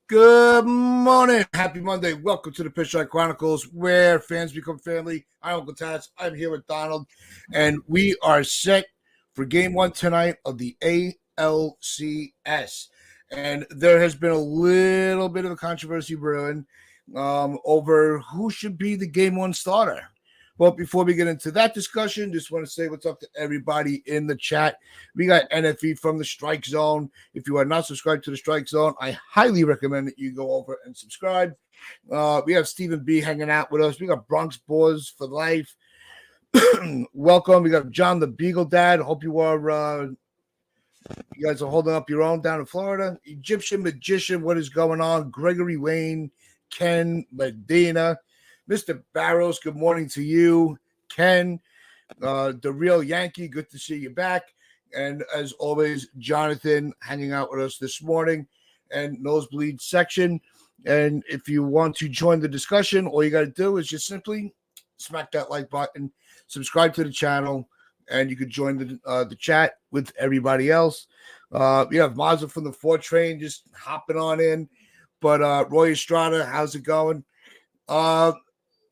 Good morning. Happy Monday. Welcome to the Pitch Strike Chronicles, where fans become family. I'm Uncle Tats. I'm here with Donald, and we are set for game one tonight of the ALCS. And there has been a little bit of a controversy brewing over who should be the game one starter. But before we get into that discussion, just want to say what's up to everybody in the chat. We got NFE from the Strike Zone. If you are not subscribed to the Strike Zone, I highly recommend that you go over and subscribe. We have Stephen B hanging out with us. We got Bronx Boys for life. Welcome. We got John the Beagle Dad. Hope you are you guys are holding up your own down in Florida. Egyptian Magician, what is going on? Gregory Wayne, Ken Medina. Mr. Barrows, good morning to you. Ken, the real Yankee, good to see you back. And as always, Jonathan hanging out with us this morning and Nosebleed section. And if you want to join the discussion, all you got to do is just simply smack that like button, subscribe to the channel, and you could join the chat with everybody else. We have Mazda from the 4 train just hopping on in. But Roy Estrada, how's it going?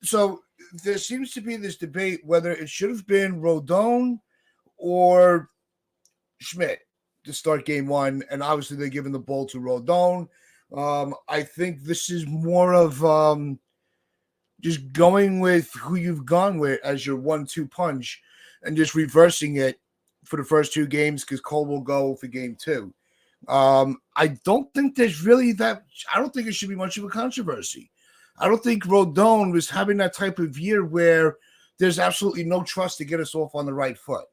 So there seems to be this debate whether it should have been Rodon or Schmidt to start game one, and obviously they're giving the ball to Rodon. I think this is more of just going with who you've gone with as your 1-2 punch and just reversing it for the first 2 games because Cole will go for game 2. I don't think there's really that – I don't think it should be much of a controversy. I don't think Rodon was having that type of year where there's absolutely no trust to get us off on the right foot.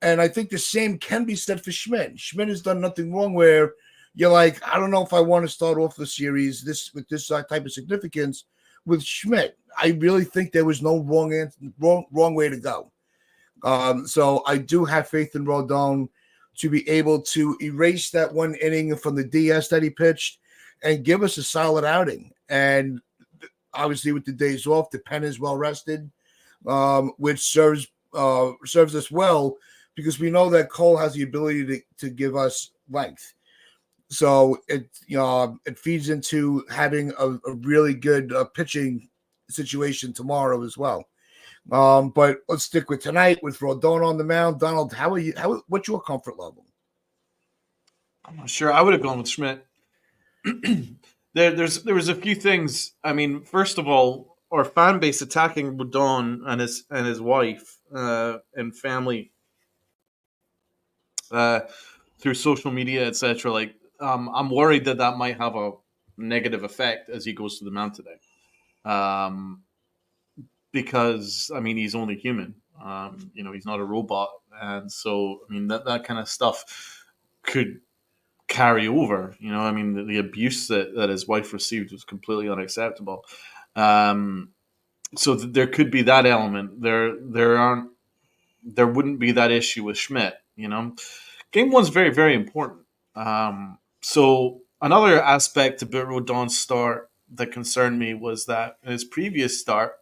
And I think the same can be said for Schmidt. Schmidt has done nothing wrong where you're like, I don't know if I want to start off the series with this type of significance with Schmidt. I really think there was no wrong way to go. So I do have faith in Rodon to be able to erase that one inning from the DS that he pitched and give us a solid outing. And obviously with the days off, the pen is well rested, which serves us well because we know that Cole has the ability to give us length. So it feeds into having a really good pitching situation tomorrow as well. But let's stick with tonight with Rodon on the mound. Donald, how are you? What's your comfort level? I'm not sure. I would have gone with Schmidt. There was a few things. I mean, first of all, our fan base attacking Rodon and his wife and family through social media, etc. Like, I'm worried that might have a negative effect as he goes to the mound today, because I mean he's only human. He's not a robot, and so I mean that kind of stuff could carry over. I mean, the abuse that his wife received was completely unacceptable. So there could be that element. There wouldn't be that issue with Schmidt. Game one's very, very important. So another aspect about Rodon's start that concerned me was that in his previous start,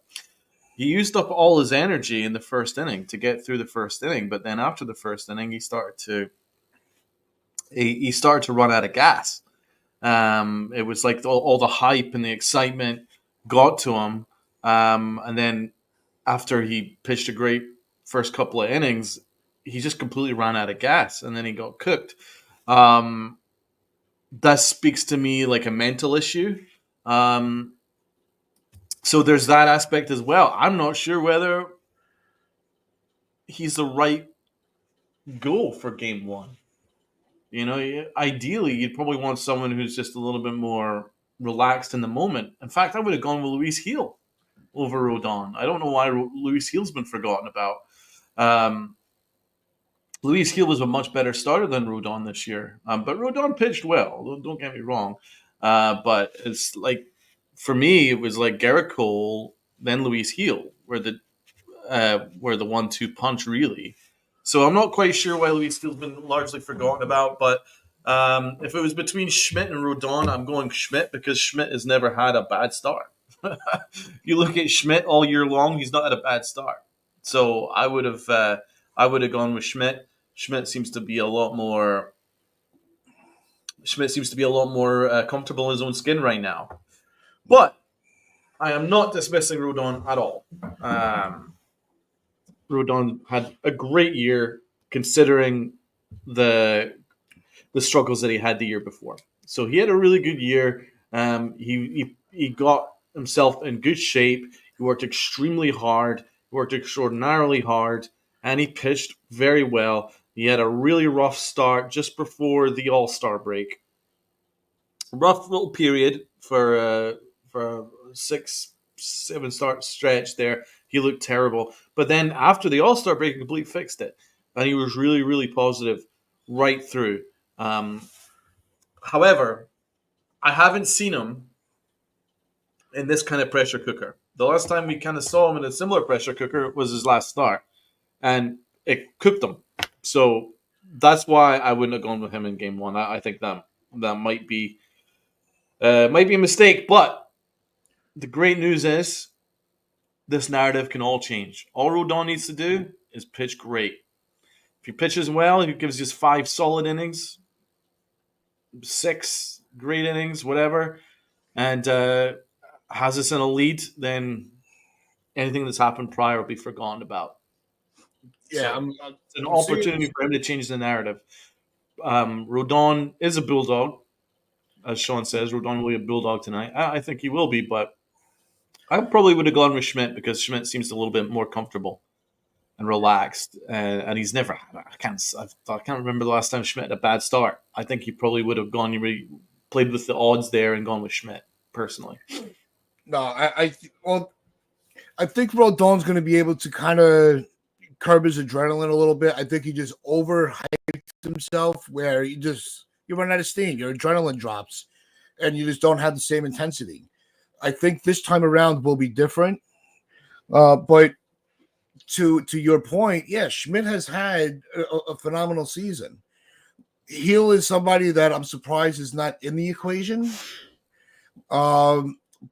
he used up all his energy in the first inning to get through the first inning. But then after the first inning, he started to run out of gas. It was like all the hype and the excitement got to him. And then after he pitched a great first couple of innings, he just completely ran out of gas, and then he got cooked. That speaks to me like a mental issue. So there's that aspect as well. I'm not sure whether he's the right goal for game one. Ideally, you'd probably want someone who's just a little bit more relaxed in the moment. In fact, I would have gone with Luis Gil over Rodon. I don't know why Luis Gil's been forgotten about. Luis Gil was a much better starter than Rodon this year. But Rodon pitched well. Don't get me wrong. But it's like, for me, it was like Garrett Cole, then Luis Gil, were the 1-2 punch, really. So I'm not quite sure why Luis Gil's been largely forgotten about. But if it was between Schmidt and Rodon, I'm going Schmidt because Schmidt has never had a bad start. You look at Schmidt all year long, he's not had a bad start. So I would have gone with Schmidt. Schmidt seems to be a lot more Schmidt seems to be a lot more comfortable in his own skin right now. But I am not dismissing Rodon at all. Rodon had a great year considering the struggles that he had the year before. So he had a really good year. He got himself in good shape. He worked extremely hard. He worked extraordinarily hard, and he pitched very well. He had a really rough start just before the All-Star break. Rough little period for a 6-7 start stretch there. He looked terrible, but then after the All-Star break, he completely fixed it, and he was really, really positive right through. However, I haven't seen him in this kind of pressure cooker. The last time we kind of saw him in a similar pressure cooker was his last start, and it cooked him. So that's why I wouldn't have gone with him in Game 1. I think that might be a mistake. But the great news is this narrative can all change. All Rodon needs to do is pitch great. If he pitches well, he gives us 5 solid innings, 6 great innings, whatever, and has us in a lead, then anything that's happened prior will be forgotten about. Yeah, so it's an opportunity for him to change the narrative. Rodon is a bulldog, as Sean says. Rodon will be a bulldog tonight. I think he will be, but I probably would have gone with Schmidt because Schmidt seems a little bit more comfortable and relaxed, and he's never. I can't remember the last time Schmidt had a bad start. I think he probably would have gone. Played with the odds there and gone with Schmidt personally. No, I think Rodon's going to be able to kind of curb his adrenaline a little bit. I think he just overhyped himself, where you run out of steam, your adrenaline drops, and you just don't have the same intensity. I think this time around will be different, but to your point, yeah, Schmidt has had a phenomenal season. Hill is somebody that I'm surprised is not in the equation.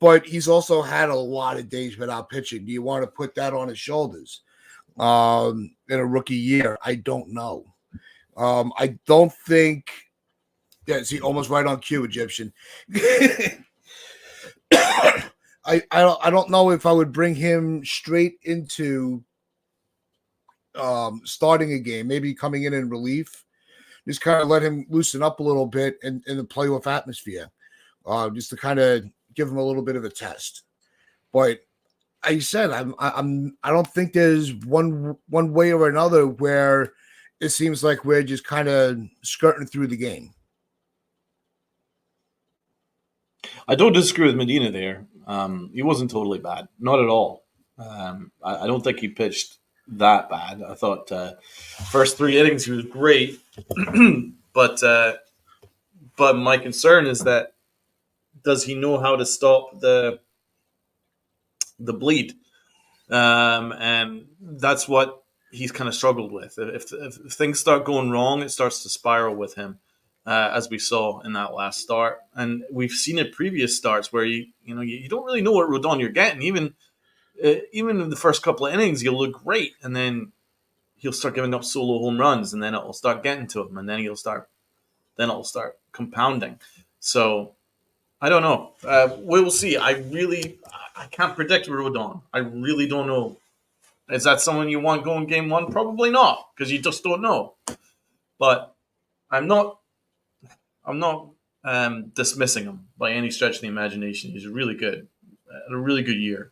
But he's also had a lot of days without pitching. Do you want to put that on his shoulders in a rookie year? I don't know. I don't think. Yeah, see, almost right on cue, Egyptian. I don't know if I would bring him straight into starting a game. Maybe coming in relief. Just kind of let him loosen up a little bit in the playoff atmosphere, just to kind of give him a little bit of a test. But I said I don't think there's one way or another where it seems like we're just kind of skirting through the game. I don't disagree with Medina there. He wasn't totally bad, not at all. I don't think he pitched that bad. I thought first 3 innings he was great, but my concern is that does he know how to stop the bleed? And that's what he's kind of struggled with. If things start going wrong, it starts to spiral with him, as we saw in that last start, and we've seen it previous starts where you don't really know what Rodon you're getting. Even in the first couple of innings, he'll look great, and then he'll start giving up solo home runs, and then it'll start getting to him, and then it'll start compounding. So I don't know. We'll see. I can't predict Rodon. I really don't know. Is that someone you want going Game 1? Probably not, because you just don't know. But I'm not dismissing him by any stretch of the imagination. He's really good. Had a really good year.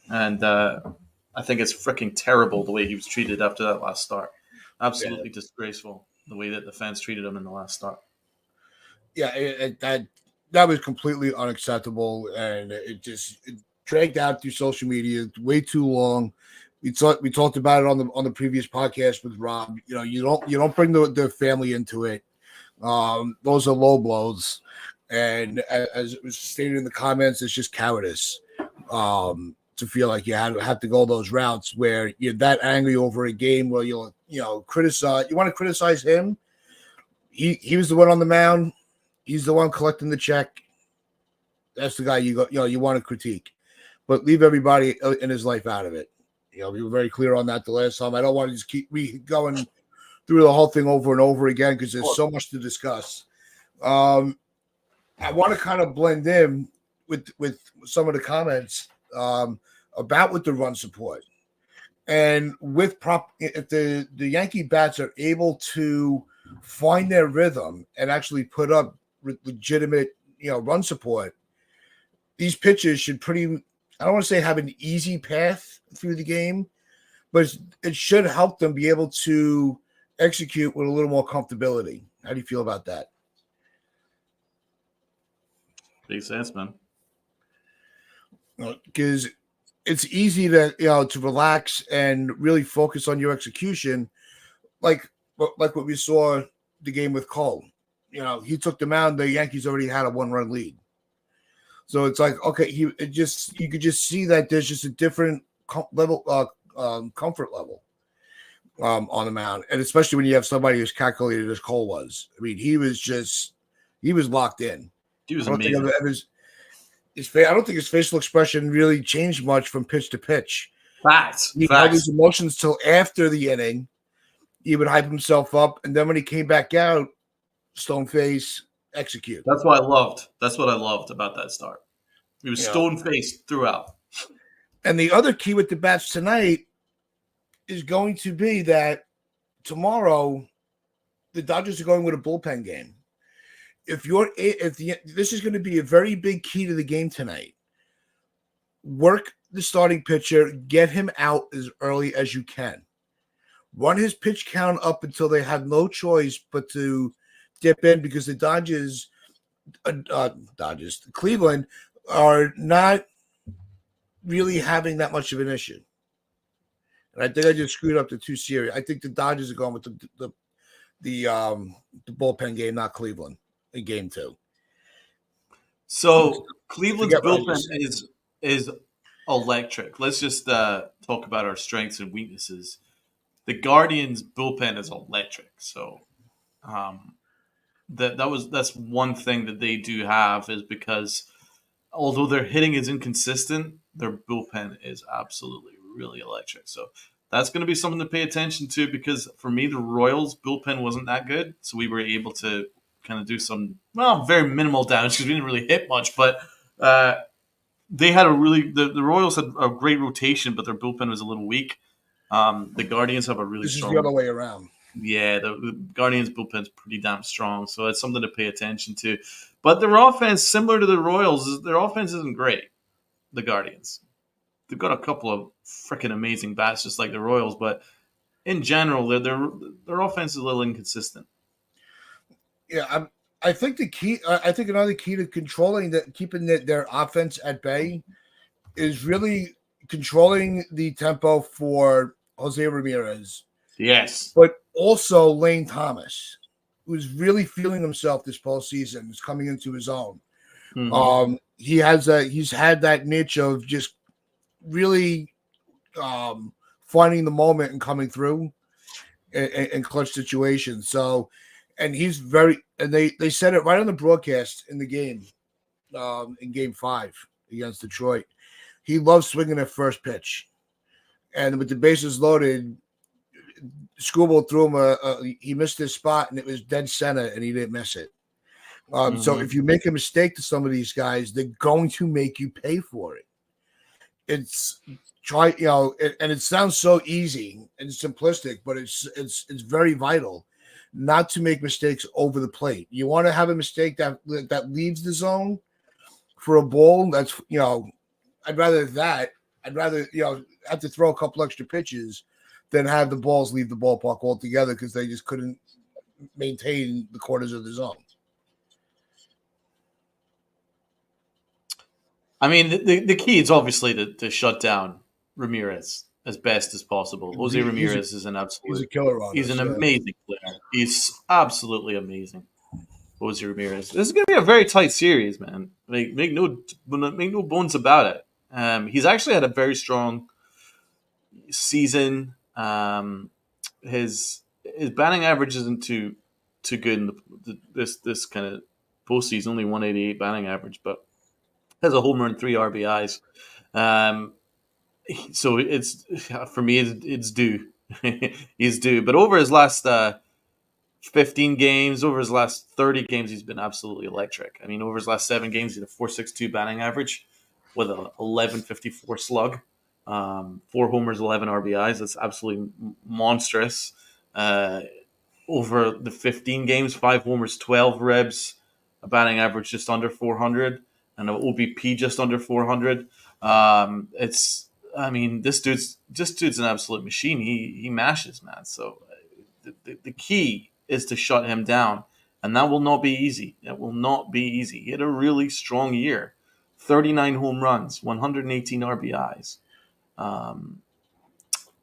And I think it's freaking terrible the way he was treated after that last start. Absolutely disgraceful the way that the fans treated him in the last start. Yeah, that was completely unacceptable, and it dragged out through social media way too long. We talked about it on the previous podcast with Rob. You don't bring the family into it. Those are low blows, and as it was stated in the comments, it's just cowardice. To feel like you have to go those routes where you're that angry over a game where you'll criticize. You want to criticize him. He was the one on the mound. He's the one collecting the check. That's the guy you want to critique, but leave everybody in his life out of it. We were very clear on that the last time. I don't want to just keep going through the whole thing over and over again because there's so much to discuss. I want to kind of blend in with some of the comments about with the run support. And with if the Yankee bats are able to find their rhythm and actually put up legitimate, run support, these pitchers should I don't want to say have an easy path through the game, but it should help them be able to execute with a little more comfortability. How do you feel about that? Makes sense, man. Because it's easy to relax and really focus on your execution, like what we saw the game with Cole. He took the mound. The Yankees already had a 1-run lead, so it's like, okay, you could just see that there's just a different comfort level on the mound, and especially when you have somebody as calculated as Cole was. I mean, he was locked in. He was amazing. I don't think his facial expression really changed much from pitch to pitch. Facts. He held his emotions till after the inning. He would hype himself up, and then when he came back out, stone face, execute. That's what I loved. That's what I loved about that start. He was stone faced throughout. And the other key with the bats tonight is going to be that tomorrow the Dodgers are going with a bullpen game. This is going to be a very big key to the game tonight. Work the starting pitcher, get him out as early as you can. Run his pitch count up until they have no choice but to dip in, because the Cleveland are not really having that much of an issue. And I think I just screwed up the two series. I think the Dodgers are going with the bullpen game, not Cleveland, in game 2. So Cleveland's bullpen is electric. Let's just talk about our strengths and weaknesses. The Guardians' bullpen is electric. So that's one thing that they do have, is because although their hitting is inconsistent, their bullpen is absolutely really electric. So that's going to be something to pay attention to, because for me, the Royals' bullpen wasn't that good. So we were able to kind of do some, very minimal damage because we didn't really hit much. But they had the Royals had a great rotation, but their bullpen was a little weak. The Guardians have a really strong. This is the other way around. Yeah, the Guardians' bullpen is pretty damn strong, so it's something to pay attention to. But their offense, similar to the Royals, their offense isn't great. The Guardians, they've got a couple of freaking amazing bats, just like the Royals, but in general, their offense is a little inconsistent. Yeah, I think the key. I think another key to keeping their offense at bay is really controlling the tempo for Jose Ramirez. Yes, but also Lane Thomas, who's really feeling himself this postseason, is coming into his own. Mm-hmm. He's had that niche of just really finding the moment and coming through in clutch situations. So, and they said it right on the broadcast in the game, in Game 5 against Detroit. He loves swinging at first pitch, and with the bases loaded, Scooble threw him he missed his spot, and it was dead center, and he didn't miss it. So if you make a mistake to some of these guys, they're going to make you pay for it. And it sounds so easy and simplistic, but it's very vital not to make mistakes over the plate. You want to have a mistake that leaves the zone for a ball. That's I'd rather have to throw a couple extra pitches than have the balls leave the ballpark altogether because they just couldn't maintain the corners of the zone. I mean, the key is obviously to shut down Ramirez as best as possible. Jose Ramirez is an absolute. He's a killer on He's an amazing player. He's absolutely amazing. Jose Ramirez. This is going to be a very tight series, man. Make no bones about it. He's actually had a very strong season. His batting average isn't too good in this kind of postseason. Only 188 batting average, but has a homer and 3 RBIs. So it's for me, it's due. He's due. But over his last 15 games. Over his last 30 games, he's been absolutely electric. I mean, over his last 7 games, he had a 4.62 batting average with a 11.54 slug, 4 homers, 11 RBIs. That's absolutely monstrous. Over the 15 games, 5 homers, 12 ribs, a batting average just under 400, and an OBP just under 400. This dude's an absolute machine. He mashes, man. So the key is to shut him down, and that will not be easy. It will not be easy. He had a really strong year, 39 home runs, 118 RBIs,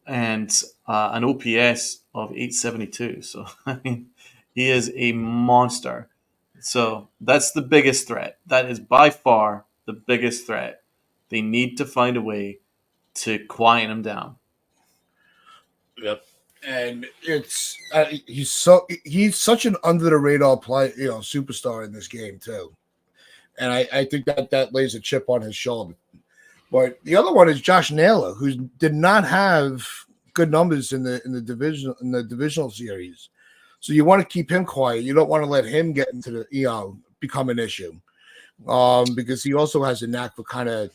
and an OPS of 872. So I mean, he is a monster. So that's the biggest threat. That is by far the biggest threat. They need to find a way to quiet him down. Yep. And it's he's such an under the radar play, superstar in this game too. And I think that lays a chip on his shoulder. But the other one is Josh Naylor, who did not have good numbers in the divisional series. So you want to keep him quiet. You don't want to let him get into become an issue. Because he also has a knack for kind of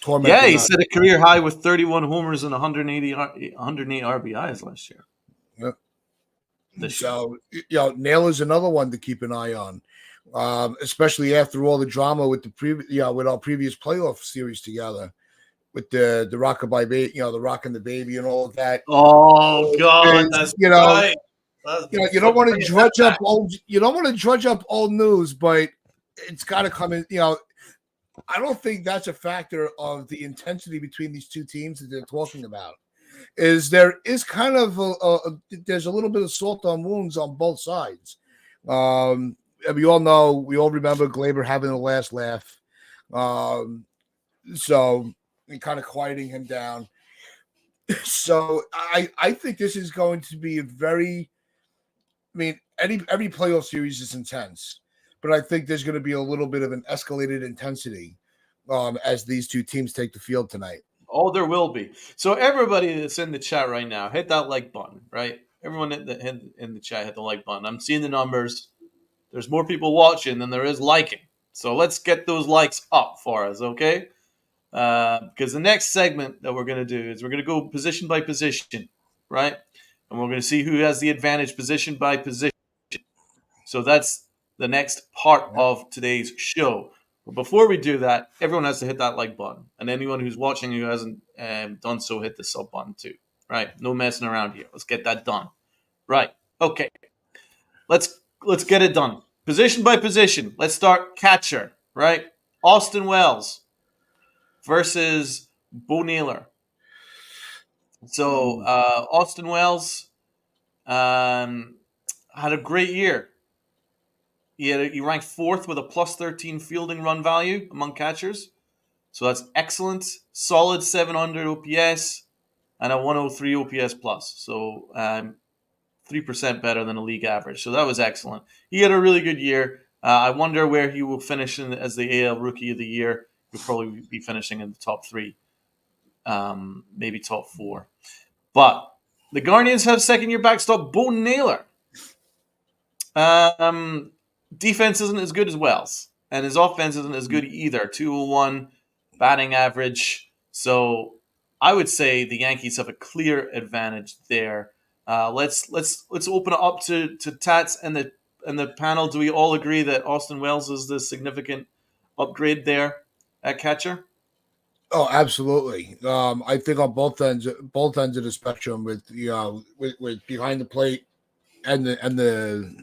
tormenting. Yeah, he set a career high with 31 homers and 108 RBIs last year. Yep. So Naylor's another one to keep an eye on. Especially after all the drama with with our previous playoff series together, with the Rockabye Baby, the Rock and the Baby and all of that. Oh God, that's right. You don't want to drudge up old news, but it's got to come in. I don't think that's a factor of the intensity between these two teams that they're talking about. There is kind of there's a little bit of salt on wounds on both sides. We all remember Glaber having the last laugh. So kind of quieting him down. So I think this is going to be every playoff series is intense, but I think there's going to be a little bit of an escalated intensity as these two teams take the field tonight. Oh, there will be. So everybody that's in the chat right now, hit that like button, right? Everyone in the chat, hit the like button. I'm seeing the numbers. There's more people watching than there is liking. So let's get those likes up for us, okay? Because the next segment that we're going to do is we're going to go position by position, right? And we're going to see who has the advantage position by position. So that's the next part of today's show. But before we do that, everyone has to hit that like button. And anyone who's watching who hasn't done so, hit the sub button too, right? No messing around here. Let's get that done. Right. Okay. Let's get it done. Position by position. Let's start catcher, right? Austin Wells versus Bo Naylor. So Austin Wells had a great year. He ranked 4th with a +13 fielding run value among catchers. So that's excellent. Solid 700 OPS and a 103 OPS plus. So 3% better than a league average. So that was excellent. He had a really good year. I wonder where he will finish as the AL Rookie of the Year. He'll probably be finishing in the top 3, maybe top 4. But the Guardians have second-year backstop Bo Naylor. Defense isn't as good as Wells, and his offense isn't as good either. 201 batting average. So I would say the Yankees have a clear advantage there. Let's open it up to Tats and the panel. Do we all agree that Austin Wells is the significant upgrade there at catcher? Oh, absolutely. I think on both ends of the spectrum, with behind the plate and the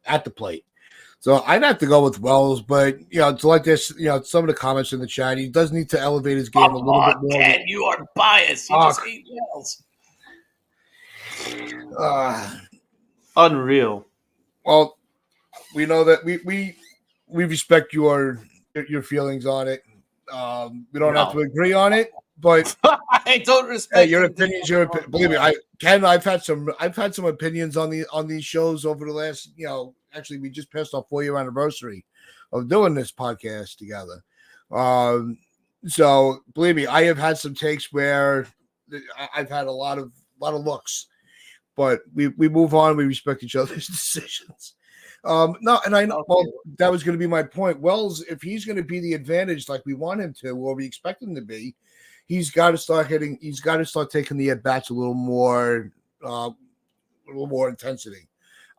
at the plate. So I'd have to go with Wells, but to like this, some of the comments in the chat, he does need to elevate his game a little bit more. Ken, you are biased. You just hate Wells. Unreal. Well, we know that we respect your feelings on it. We don't have to agree on it, but I don't respect your opinions. Believe me, I've had some opinions on these shows over the last. Actually, we just passed our 4-year anniversary of doing this podcast together. So believe me, I have had some takes where I've had a lot of looks. but we move on. We respect each other's decisions. No, and I know well, that was going to be my point. Wells, if he's going to be the advantage like we want him to, or we expect him to be, he's got to start hitting. He's got to start taking the at bats a little more intensity.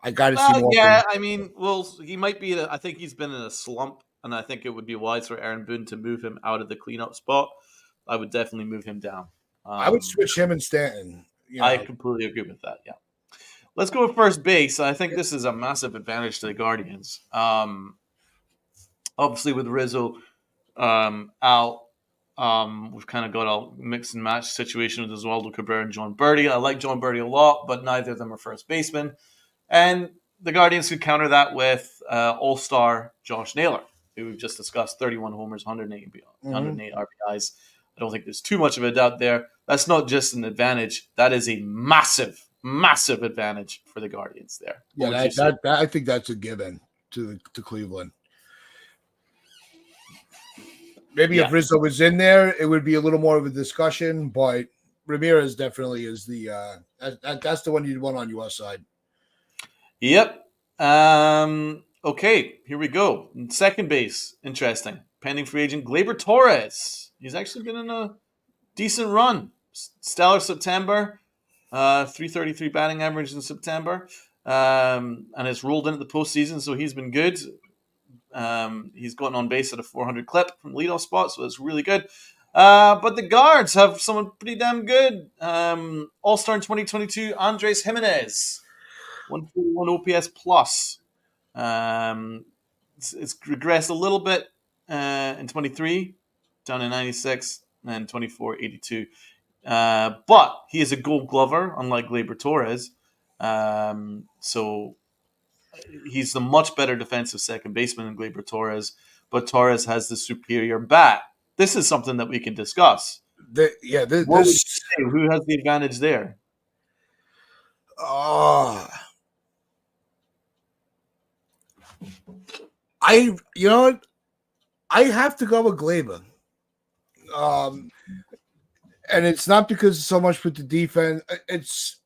I got to see more. Yeah, I mean, well, he might be. I think he's been in a slump, and I think it would be wise for Aaron Boone to move him out of the cleanup spot. I would definitely move him down. I would switch him and Stanton. I completely agree with that. Yeah. Let's go with first base. I think this is a massive advantage to the Guardians. Obviously, with Rizzo out, we've kind of got a mix and match situation with Oswaldo Cabrera and John Birdie. I like John Birdie a lot, but neither of them are first basemen. And the Guardians could counter that with all-star Josh Naylor, who we've just discussed, 31 homers, 108 RBIs. I don't think there's too much of a doubt there. That's not just an advantage. That is a massive advantage for the Guardians there. Yeah, I think that's a given to Cleveland. Maybe if Rizzo was in there, it would be a little more of a discussion, but Ramirez definitely is that's the one you'd want on your side. Yep. Okay, here we go. Second base, interesting. Pending free agent Gleyber Torres. He's actually been in a decent run. Stellar September. 333 batting average in September. And has rolled into the postseason, so he's been good. He's gotten on base at a 400 clip from leadoff spot, so that's really good. But the Guards have someone pretty damn good. All-Star in 2022, Andres Jimenez. 141 OPS plus. It's regressed a little bit in 23, down to 96, and 24, 82. But he is a Gold Glover, unlike Gleyber Torres. So he's the much better defensive second baseman than Gleyber Torres, but Torres has the superior bat. This is something that we can discuss. Who has the advantage there? I have to go with Gleyber. And it's not because so much with the defense. It's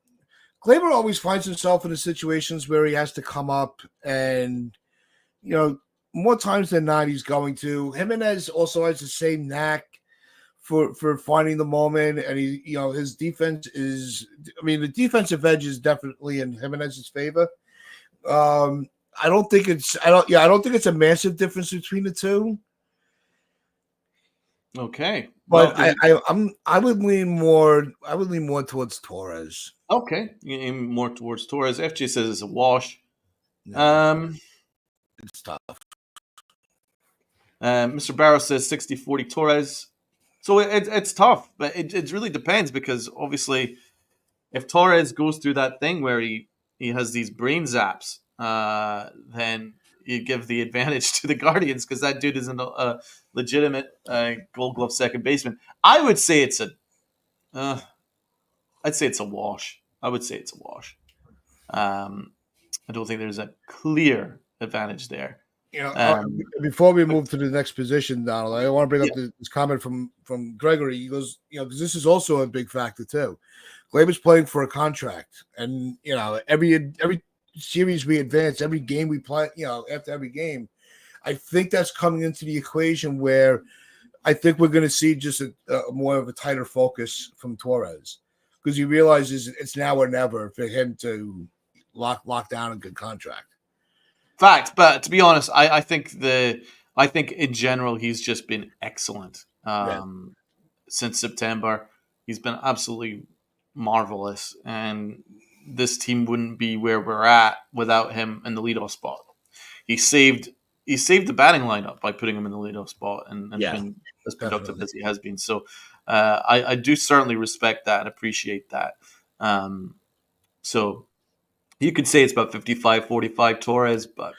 Gleyber always finds himself in the situations where he has to come up, and more times than not he's going to. Jimenez also has the same knack for finding the moment, and his defense is. I mean, the defensive edge is definitely in Jimenez's favor. I don't think it's a massive difference between the two. Okay, but I would lean more towards Torres. Okay, you aim more towards Torres. FJ says it's a wash. No, it's tough. Mr. Barrow says 60-40 Torres. So it's tough, but it really depends, because obviously if Torres goes through that thing where he has these brain zaps, then you give the advantage to the Guardians, because that dude isn't a legitimate Gold Glove second baseman. I would say it's a wash. I would say it's a wash. I don't think there's a clear advantage there. Before we move to the next position, Donald, I want to bring up this comment from Gregory. He goes, because this is also a big factor too. Gleyber's playing for a contract, and every series we advance, every game we play, after every game, I think that's coming into the equation where I think we're going to see just a more of a tighter focus from Torres, because he realizes it's now or never for him to lock down a good contract. Fact, but to be honest, I think in general he's just been excellent since September. He's been absolutely marvelous, and this team wouldn't be where we're at without him in the leadoff spot. He saved the batting lineup by putting him in the leadoff spot and been as productive as he has been. So I do certainly respect that and appreciate that. So you could say it's about 55-45 Torres, but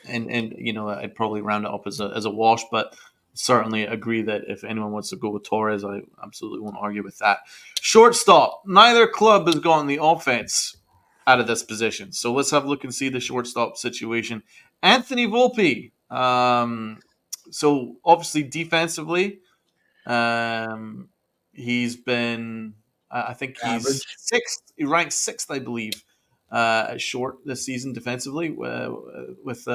and I'd probably round it up as a wash, but certainly agree that if anyone wants to go with Torres, I absolutely won't argue with that. Shortstop. Neither club has gotten the offense out of this position. So let's have a look and see the shortstop situation. Anthony Volpe. So obviously defensively, he's been I think he's Average. sixth. He ranks sixth, I believe, at short this season defensively with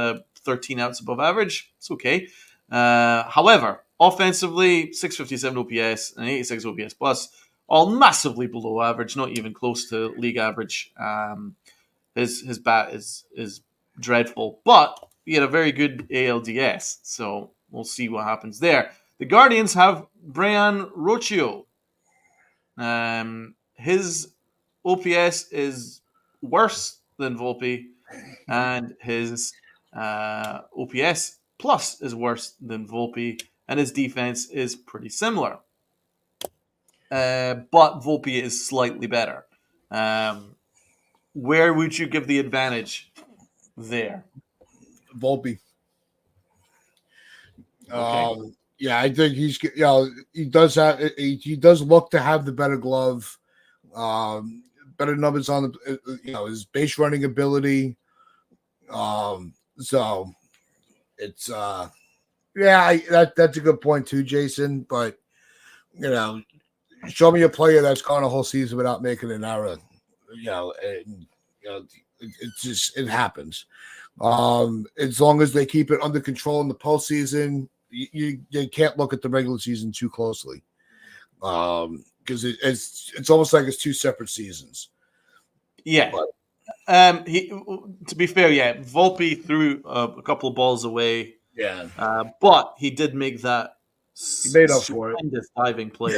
13 outs above average. It's okay. However, offensively, 657 OPS and 86 OPS plus, all massively below average, not even close to league average. His bat is dreadful, but he had a very good ALDS, so we'll see what happens there. The Guardians have Brian Rocchio. His OPS is worse than Volpe, and his OPS plus is worse than Volpe, and his defense is pretty similar. But Volpe is slightly better. Where would you give the advantage there? Volpe. Okay. Yeah, I think he does look to have the better glove, better numbers on the his base running ability. So it's that's a good point too, Jason. But show me a player that's gone a whole season without making an error. It happens. As long as they keep it under control in the postseason, you can't look at the regular season too closely. Because it's almost like it's two separate seasons. Yeah. But, to be fair, Volpe threw a couple of balls away. Yeah. But he did make that he made up for it. Diving play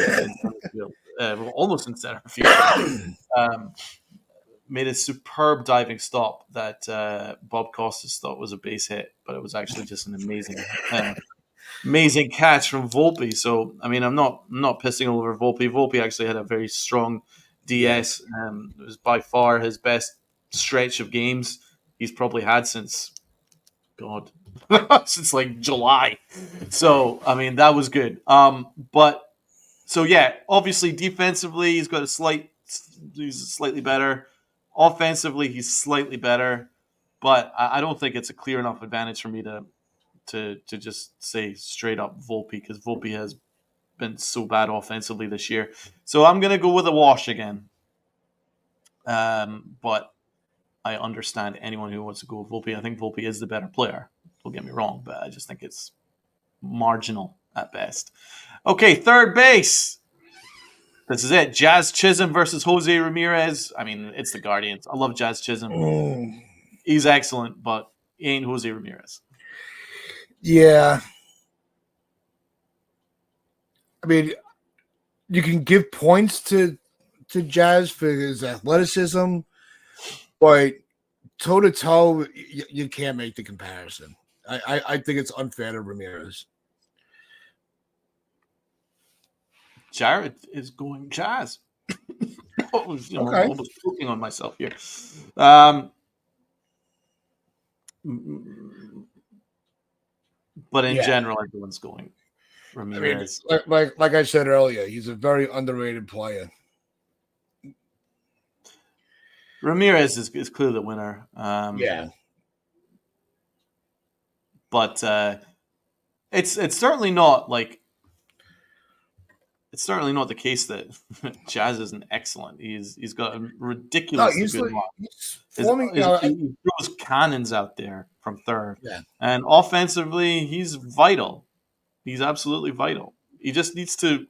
almost in center field. Made a superb diving stop that Bob Costas thought was a base hit, but it was actually just an amazing catch from Volpe. So, I mean, I'm not pissing all over Volpe. Volpe actually had a very strong DS. It was by far his best stretch of games he's probably had since like July. So, I mean, that was good. Obviously defensively he's slightly better. Offensively he's slightly better, but I don't think it's a clear enough advantage for me to just say straight up Volpe, because Volpe has been so bad offensively this year. So I'm going to go with a wash again. But I understand anyone who wants to go with Volpe. I think Volpe is the better player. Don't get me wrong, but I just think it's marginal at best. Okay, third base. This is it. Jazz Chisholm versus Jose Ramirez. I mean, it's the Guardians. I love Jazz Chisholm. He's excellent, but he ain't Jose Ramirez. Yeah. I mean, you can give points to Jazz for his athleticism, but toe-to-toe, you can't make the comparison. I think it's unfair to Ramirez. Jared is going Jazz. Okay. I'm almost choking on myself here. But in general, everyone's going Ramirez. I mean, like I said earlier, he's a very underrated player. Ramirez is clearly the winner. But it's certainly not like. It's certainly not the case that Jazz isn't excellent. He's got a ridiculously good line. He throws cannons out there from third. Yeah. And offensively, he's vital. He's absolutely vital. He just needs to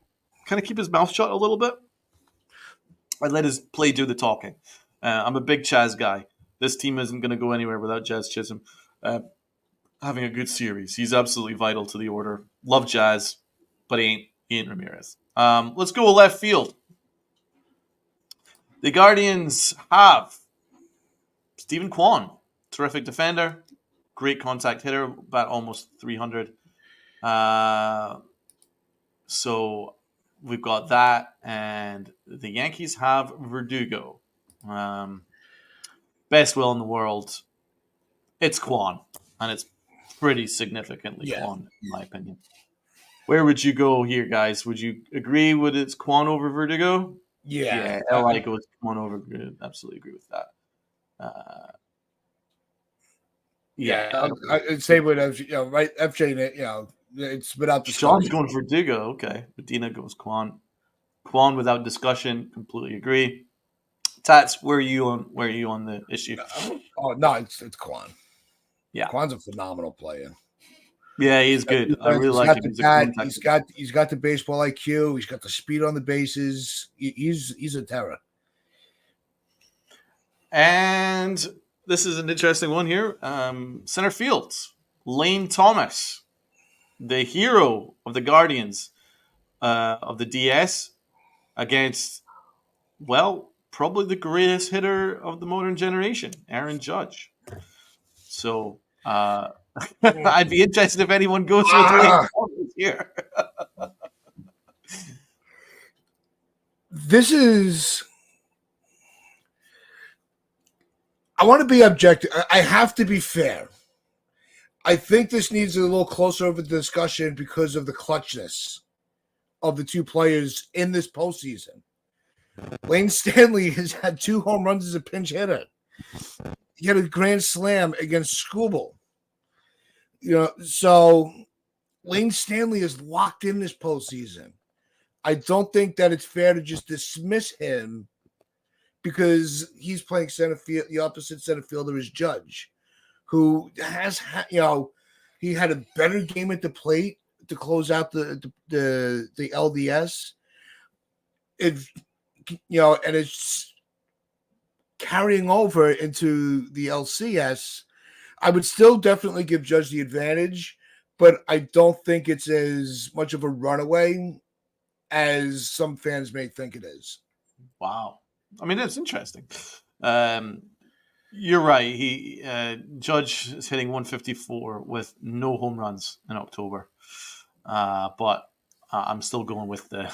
kind of keep his mouth shut a little bit and let his play do the talking. I'm a big Jazz guy. This team isn't going to go anywhere without Jazz Chisholm having a good series. He's absolutely vital to the order. Love Jazz, but he ain't Ramirez. Let's go left field. The Guardians have Stephen Kwan, terrific defender, great contact hitter, about almost 300. So we've got that, and the Yankees have Verdugo. Best will in the world. It's Kwan, and it's pretty significantly Kwan, in my opinion. Where would you go here, guys? Would you agree with it's Kwan over Verdugo? Yeah. I go with Kwan over Verdugo. Absolutely agree with that. I'd say with FJ, it's without the Sean's going Verdugo. Okay. Medina goes Kwan. Kwan without discussion. Completely agree. Tats, where are you on the issue? Oh no, it's Kwan. Yeah, Kwan's a phenomenal player. yeah, he's good. I really He's like got him. the He's a bat. contact. He's got the baseball IQ. He's got the speed on the bases. He's a terror. And this is an interesting one here. Center field, Lane Thomas, the hero of the Guardians of the DS, against, well, probably the greatest hitter of the modern generation, Aaron Judge. So I'd be interested if anyone goes with Lane Thomas here. This is. I want to be objective. I have to be fair. I think this needs a little closer of a discussion because of the clutchness of the two players in this postseason. Lane Stanley has had 2 home runs as a pinch hitter. He had a grand slam against Skubal. So Lane Stanley is locked in this postseason. I don't think that it's fair to just dismiss him because he's playing center field. The opposite center fielder is Judge, who has, he had a better game at the plate to close out the LDS. And it's carrying over into the LCS. I would still definitely give Judge the advantage, but I don't think it's as much of a runaway as some fans may think it is. Wow. I mean, that's interesting. You're right. Judge is hitting 154 with no home runs in October. But I'm still going with the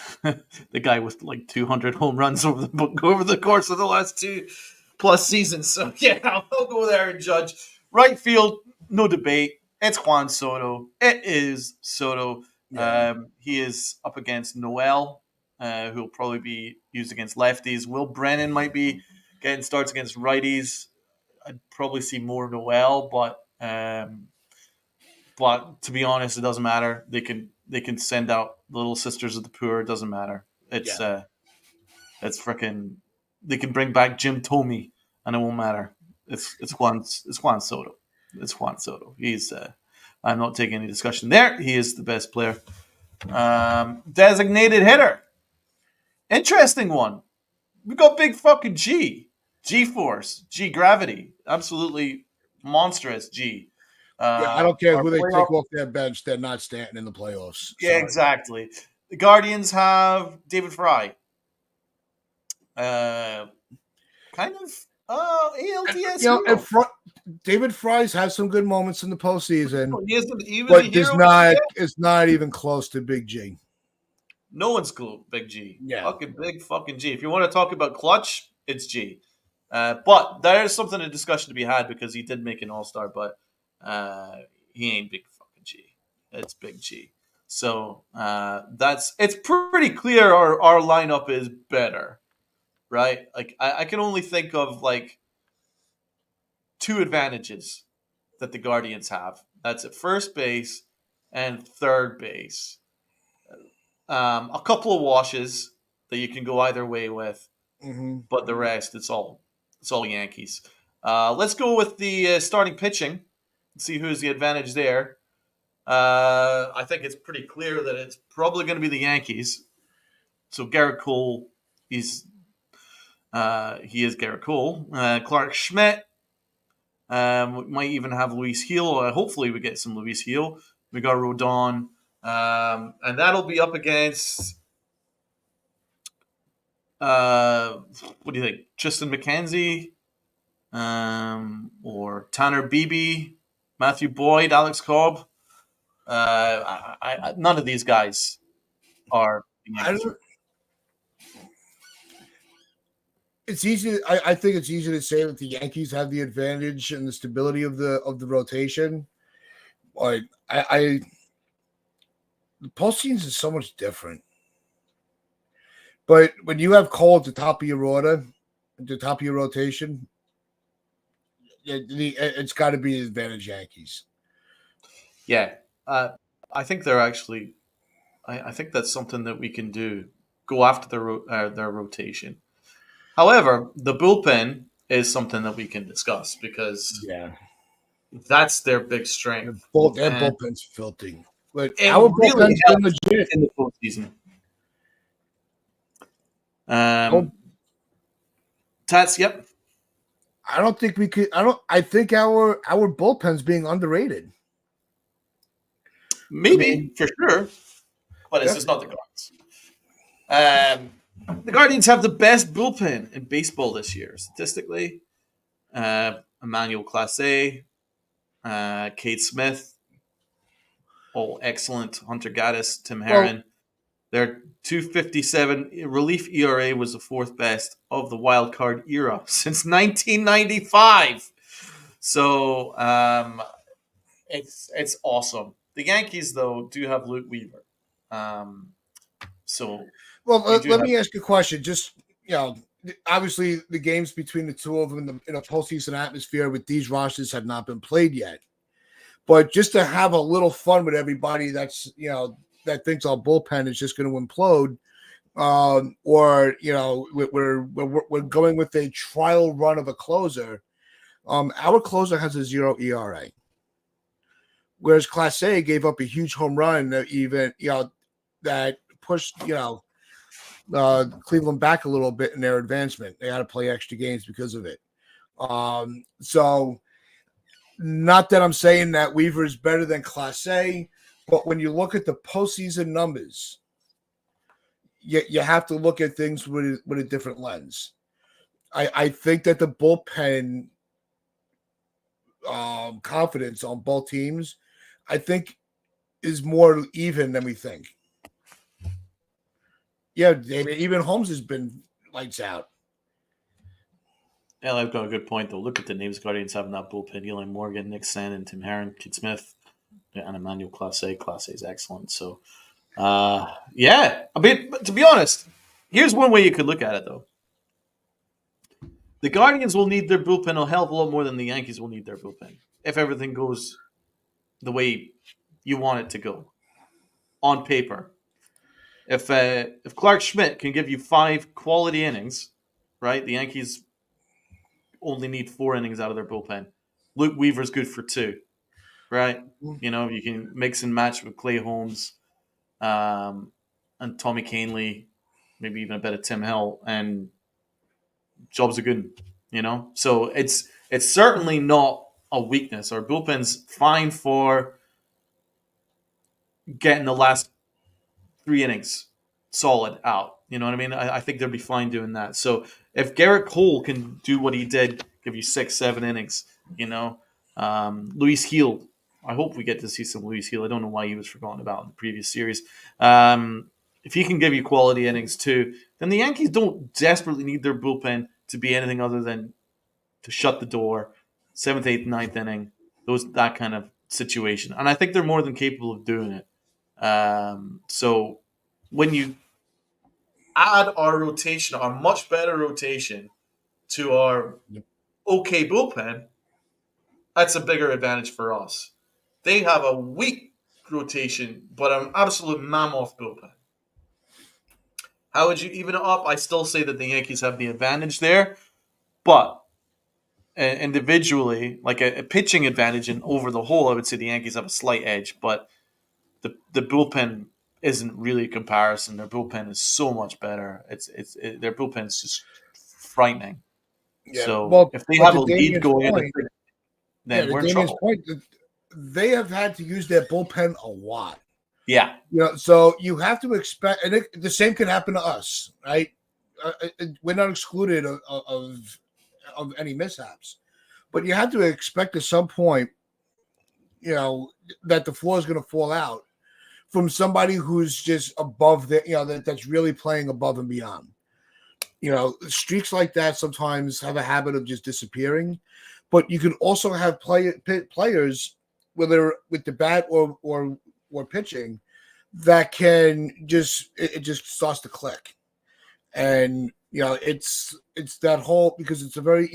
the guy with like 200 home runs over the course of the last 2+ seasons. So yeah, I'll go there and Judge. Right field, no debate. It's Juan Soto. It is Soto. Yeah. He is up against Noel, who will probably be used against lefties. Will Brennan might be getting starts against righties. I'd probably see more Noel, but to be honest, it doesn't matter. They can send out Little Sisters of the Poor. It doesn't matter. It's freaking. They can bring back Jim Thome, and it won't matter. It's Juan Soto. It's Juan Soto. He's. I'm not taking any discussion there. He is the best player. Designated hitter. Interesting one. We got big fucking G-force, G-gravity. Absolutely monstrous G. I don't care who they playoff- take off their bench. They're not Stanton in the playoffs. Yeah, exactly. The Guardians have David Fry. Kind of ALCS. David Fry's has some good moments in the postseason, He was but a hero. it's not even close to Big G. No one's cool, Big G. Yeah. Fucking G. If you want to talk about clutch, it's G. But there is something a discussion to be had because he did make an All-Star, but he ain't big fucking G. It's Big G. So it's pretty clear our lineup is better, right? Like I can only think of like 2 advantages that the Guardians have. That's at first base and third base. A couple of washes that you can go either way with, but the rest it's all Yankees. Let's go with the starting pitching. Let's see who's the advantage there. I think it's pretty clear that it's probably going to be the Yankees. So Garrett Cole, he is Garrett Cole. Clark Schmidt. We might even have Luis Gil. Hopefully we get some Luis Gil. We got Rodon. And that'll be up against what do you think? Tristan McKenzie, or Tanner Beebe, Matthew Boyd, Alex Cobb. None of these guys are. It's easy. I think it's easy to say that the Yankees have the advantage and the stability of the rotation. Like the postseason is so much different. But when you have Cole at the top of your order, at the top of your rotation, it's got to be the advantage Yankees. Yeah, I think they're actually. I think that's something that we can do go after their rotation. However, the bullpen is something that we can discuss because that's their big strength. Their And bullpen's filthy. But it our really bullpen's been helps legit. in the postseason. Tats, yep. I don't think we could. I think our bullpen's being underrated. Maybe for sure, but it's just not the Guardians. The Guardians have the best bullpen in baseball this year, statistically. Emmanuel Clase, Cade Smith, all excellent. Hunter Gaddis, Tim Herron. Their 2.57 relief ERA was the fourth best of the wild card era since 1995. So it's awesome. The Yankees, though, do have Luke Weaver. Let me ask you a question. Just, obviously the games between the two of them in a postseason atmosphere with these rosters have not been played yet. But just to have a little fun with everybody that's, that thinks our bullpen is just going to implode, or we're going with a trial run of a closer. Our closer has a 0 ERA, whereas Class A gave up a huge home run that that pushed Cleveland back a little bit in their advancement. They had to play extra games because of it. So not that I'm saying that Weaver is better than Class A, but when you look at the postseason numbers, you have to look at things with a different lens. I think that the bullpen confidence on both teams, I think, is more even than we think. Yeah, even Holmes has been lights out. Yeah, I've got a good point, though. Look at the names Guardians have in that bullpen. Eli Morgan, Nick Stanton, Tim Herron, Kid Smith, and Emmanuel Clase. Clase is excellent. So, yeah. I mean, to be honest, here's one way you could look at it, though. The Guardians will need their bullpen a hell of a lot more than the Yankees will need their bullpen if everything goes the way you want it to go on paper. If Clark Schmidt can give you 5 quality innings, right? The Yankees only need 4 innings out of their bullpen. Luke Weaver's good for 2, right? You can mix and match with Clay Holmes and Tommy Canley, maybe even a bit of Tim Hill, and jobs are good. So it's certainly not a weakness. Our bullpen's fine for getting the last 3 innings solid out. You know what I mean? I think they'll be fine doing that. So if Garrett Cole can do what he did, give you 6-7 innings, Luis Gil, I hope we get to see some Luis Gil. I don't know why he was forgotten about in the previous series. If he can give you quality innings too, then the Yankees don't desperately need their bullpen to be anything other than to shut the door, 7th, 8th, 9th inning, that kind of situation. And I think they're more than capable of doing it. So when you add our rotation, our much better rotation, to our okay bullpen, that's a bigger advantage for us. They have a weak rotation, but an absolute mammoth bullpen. How would you even it up? I still say that the Yankees have the advantage there, but individually, like a pitching advantage and over the whole, I would say the Yankees have a slight edge, but the bullpen isn't really a comparison. Their bullpen is so much better. Their bullpen is just frightening. Yeah, so if they have a lead going in, then we're in trouble. They have had to use their bullpen a lot. Yeah. So you have to expect, and the same can happen to us, right? We're not excluded of any mishaps, but you have to expect at some point, that the floor is going to fall out from somebody who's just above that's really playing above and beyond. Streaks like that sometimes have a habit of just disappearing, but you can also have players, whether with the bat or pitching, that can it just starts to click. And it's that whole, because it's a very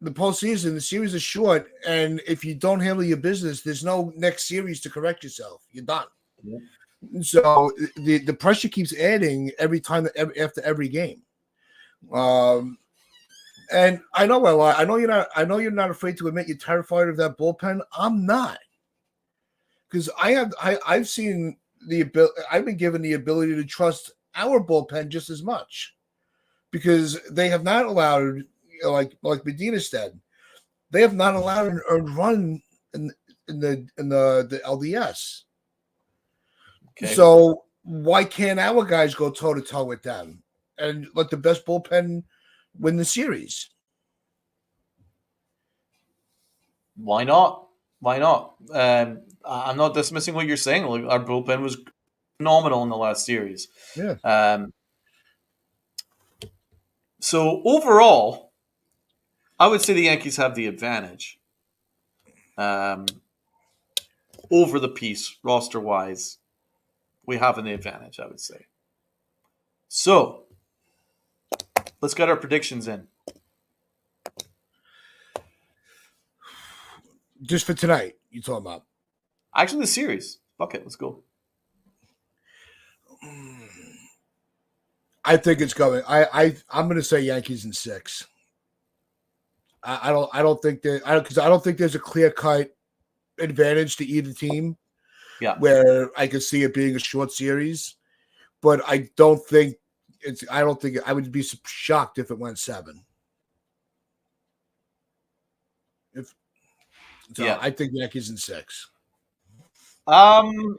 the postseason, the series is short, and if you don't handle your business, there's no next series to correct yourself. You're done. Yeah. So the pressure keeps adding every time after every game. And I know a lot. I know you're not afraid to admit you're terrified of that bullpen. I'm not, because I've seen the ability. I've been given the ability to trust our bullpen just as much, because they have not allowed, like Medina said, they have not allowed an earned run in the LDS. Okay. So why can't our guys go toe to toe with them and let the best bullpen win the series? Why not? Why not? I'm not dismissing what you're saying. Like, our bullpen was phenomenal in the last series. Yeah. So overall, I would say the Yankees have the advantage over the piece roster wise. We have the advantage, I would say. So let's get our predictions in. Just for tonight, you talking about? Actually, the series. Fuck it, let's go. I think it's going. I'm going to say Yankees in 6. I don't think that because I don't think there's a clear cut advantage to either team. Yeah. Where I could see it being a short series, but I don't think it's. I don't think I would be shocked if it went 7. I think Yankees in 6. I'm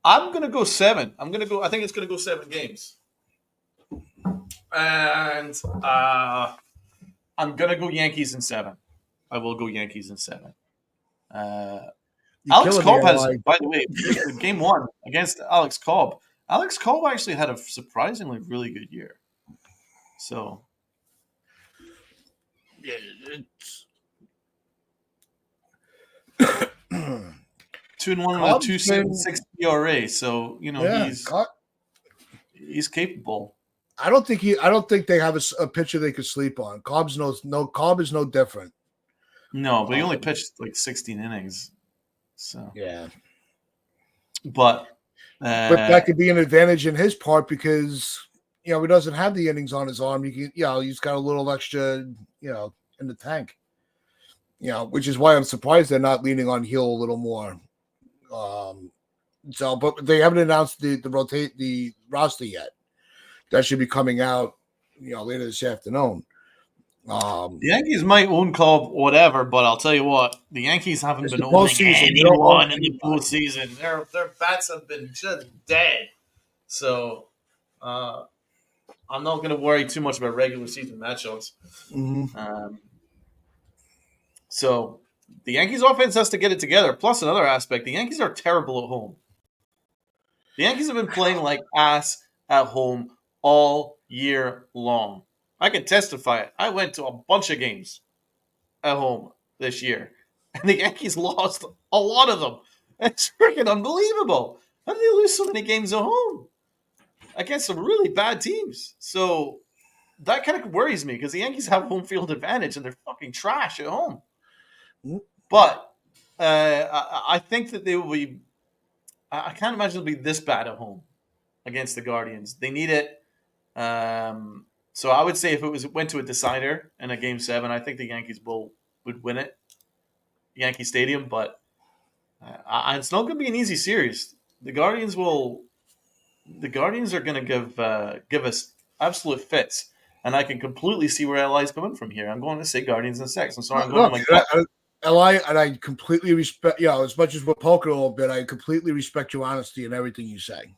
gonna go 7. I think it's gonna go 7 games, and I'm gonna go Yankees in 7. I will go Yankees in 7. Alex Cobb has, by the way, game 1 against Alex Cobb. Alex Cobb actually had a surprisingly really good year. So, yeah, it's 2-1 with a 2.76 ERA. So he's capable. I don't think they have a pitcher they could sleep on. Cobb is no different. No, but he only pitched like 16 innings. So yeah, but that could be an advantage in his part because he doesn't have the innings on his arm. He's got a little extra in the tank. Which is why I'm surprised they're not leaning on Hill a little more. But they haven't announced the roster yet. That should be coming out, later this afternoon. The Yankees might own Cobb, whatever, but I'll tell you what, the Yankees haven't been owning anyone in the postseason. Their bats have been just dead. So I'm not going to worry too much about regular season matchups. Mm-hmm. So the Yankees offense has to get it together. Plus another aspect, the Yankees are terrible at home. The Yankees have been playing like ass at home all year long. I can testify it. I went to a bunch of games at home this year, and the Yankees lost a lot of them. It's freaking unbelievable. How did they lose so many games at home against some really bad teams? So that kind of worries me because the Yankees have home field advantage, and they're fucking trash at home. But I think that they will be. I can't imagine they'll be this bad at home against the Guardians. They need it. So I would say if it went to a decider in a game 7, I think the Yankees would win it, Yankee Stadium. But it's not going to be an easy series. The Guardians are going to give us absolute fits, and I can completely see where LI's coming from here. I'm going to say Guardians in 6. I'm sorry, I'm going to my. LI, and I completely respect, as much as we're poking a little bit, I completely respect your honesty in everything you say.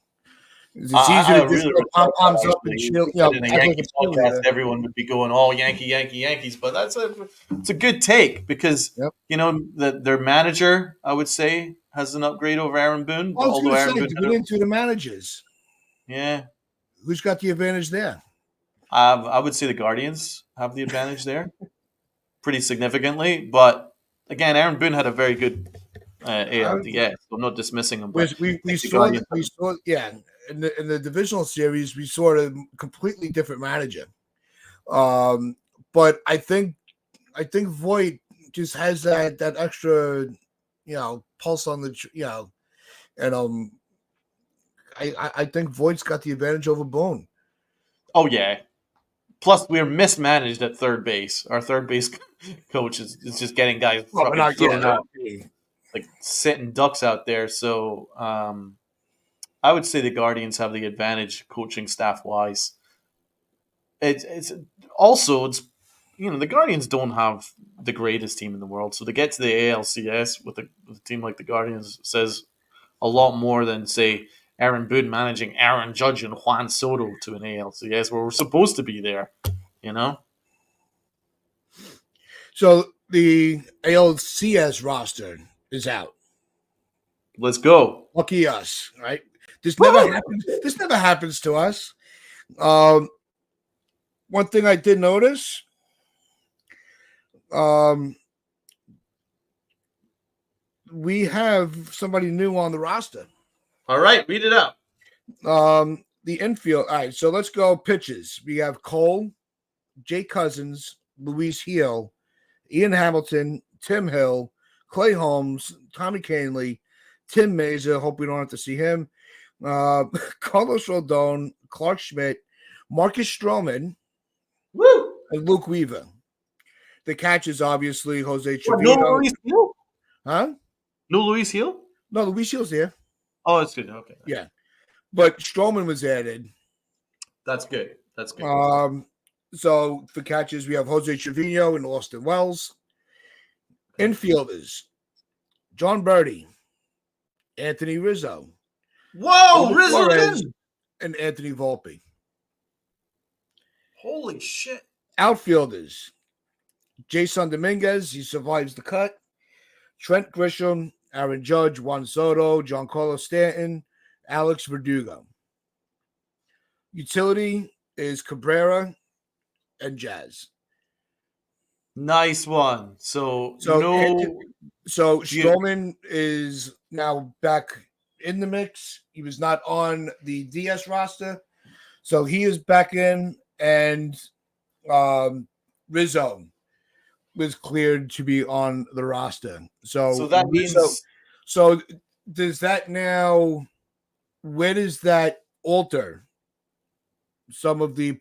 It's easy to just pom-poms up and chill. In a Yankees podcast, everyone would be going, "Oh, Yankee, Yankee, Yankees," but it's a good take because their manager, I would say, has an upgrade over Aaron Boone. I was going to say, get into the managers. Yeah, who's got the advantage there? I would say the Guardians have the advantage there, pretty significantly. But again, Aaron Boone had a very good ALCS, so I'm not dismissing him. But we saw, in the divisional series, we saw a completely different manager. But I think Voit just has that extra, pulse on the, and I think Voigt's got the advantage over Boone. Oh yeah. Plus, we're mismanaged at third base. Our third base coach is just getting guys fucking thrown out, like sitting ducks out there. So I would say the Guardians have the advantage coaching staff wise. It's also it's the Guardians don't have the greatest team in the world, so to get to the ALCS with a team like the Guardians says a lot more than say Aaron Boone managing Aaron Judge and Juan Soto to an ALCS where we're supposed to be there. So the ALCS roster is out. Let's go. Lucky us, right? This never happens to us. One thing I did notice, we have somebody new on the roster. All right, read it out. The infield. All right, so let's go pitches. We have Cole, Jay Cousins, Luis Heel, Ian Hamilton, Tim Hill, Clay Holmes, Tommy Canley, Tim Mazur. Hope we don't have to see him. Carlos Rodon, Clark Schmidt, Marcus Stroman, Woo! and Luke Weaver. The catches, obviously, Jose No Trevino. Luis Heel? Huh? No Luis Heel? No, Luis Hill's there. Oh, that's good. Okay. Yeah. But Stroman was added. That's good. That's good. So for catches, we have Jose Trevino and Austin Wells. Infielders, John Birdie, Anthony Rizzo. Whoa, Rizzo Flores, again! and Anthony Volpe. Holy shit. Outfielders, Jason Dominguez, he survives the cut. Trent Grisham, Aaron Judge, Juan Soto, Giancarlo Stanton, Alex Verdugo. Utility is Cabrera and Jazz. Nice one. So Stroman is now back in the mix. He was not on the DS roster, so he is back in, and Rizzo was cleared to be on the roster. So that means. So does that now? Where does that alter some of the?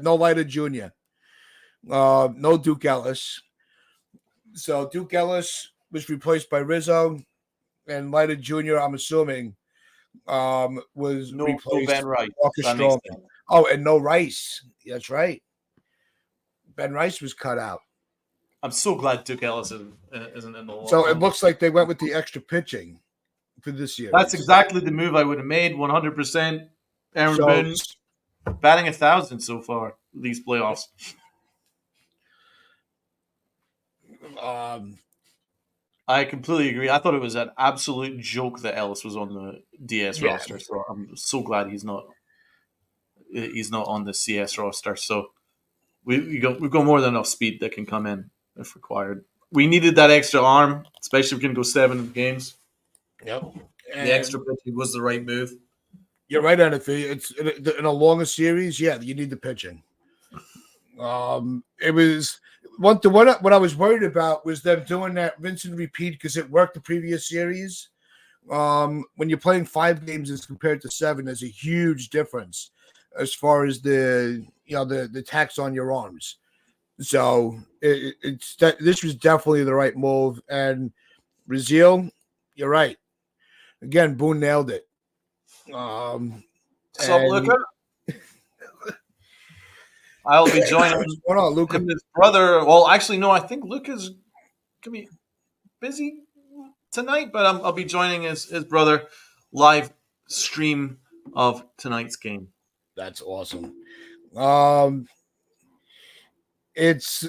No Leiter Jr. No Duke Ellis. So Duke Ellis was replaced by Rizzo, and Leiter Jr. I'm assuming was replaced Ben Rice. Marcus Stroman. Oh, and no Rice. That's right. Ben Rice was cut out. I'm so glad Duke Ellis isn't in the. So it looks like they went with the extra pitching for this year. That's exactly the move I would have made. 100%. Aaron Boone batting 1,000 so far these playoffs. I completely agree. I thought it was an absolute joke that Ellis was on the DS roster. So I'm so glad he's not on the CS roster. So we've got more than enough speed that can come in if required. We needed that extra arm, especially if we can go 7 games. Yep. The extra pitching was the right move. You're right, Anthony. It's in a longer series. Yeah, you need the pitching. It was what I was worried about was them doing that rinse and repeat because it worked the previous series. When you're playing 5 games as compared to 7, there's a huge difference as far as the tax on your arms. So this was definitely the right move. And Brazil, you're right. Again, Boone nailed it. So Luca, I'll be joining Luca. his brother. Well, actually, no. I think Luca's gonna be busy tonight, but I'll be joining his brother live stream of tonight's game. That's awesome. It's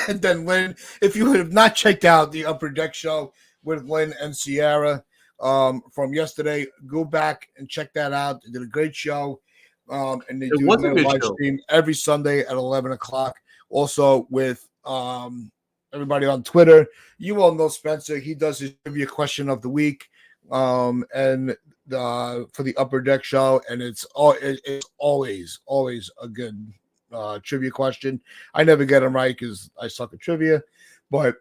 and then Lynn. If you have not checked out the Upper Deck show with Lynn and Sierra from yesterday, go back and check that out. They did a great show. And they do a live stream every Sunday at 11 o'clock. Also with everybody on Twitter. You all know Spencer. He does his trivia question of the week and for the Upper Deck show. And it's always a good trivia question. I never get them right because I suck at trivia. But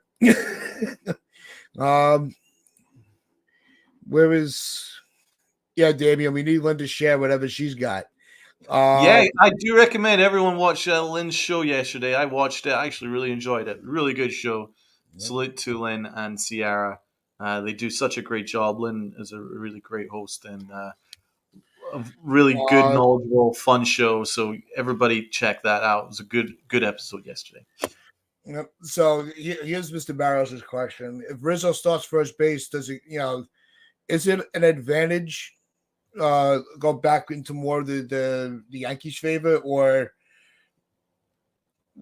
where is Yeah, Damien, we need Lynn to share whatever she's got. Yeah, I do recommend everyone watch Lynn's show yesterday. I watched it. I actually really enjoyed it. Really good show. Salute to Lynn and Sierra. They do such a great job. Lynn is a really great host and a really good, knowledgeable, fun show. So everybody check that out. It was a good episode yesterday. Yep. So here's Mr. Barros' question: if Rizzo starts first base, does it, is it an advantage? Go back into more of the Yankees' favor, or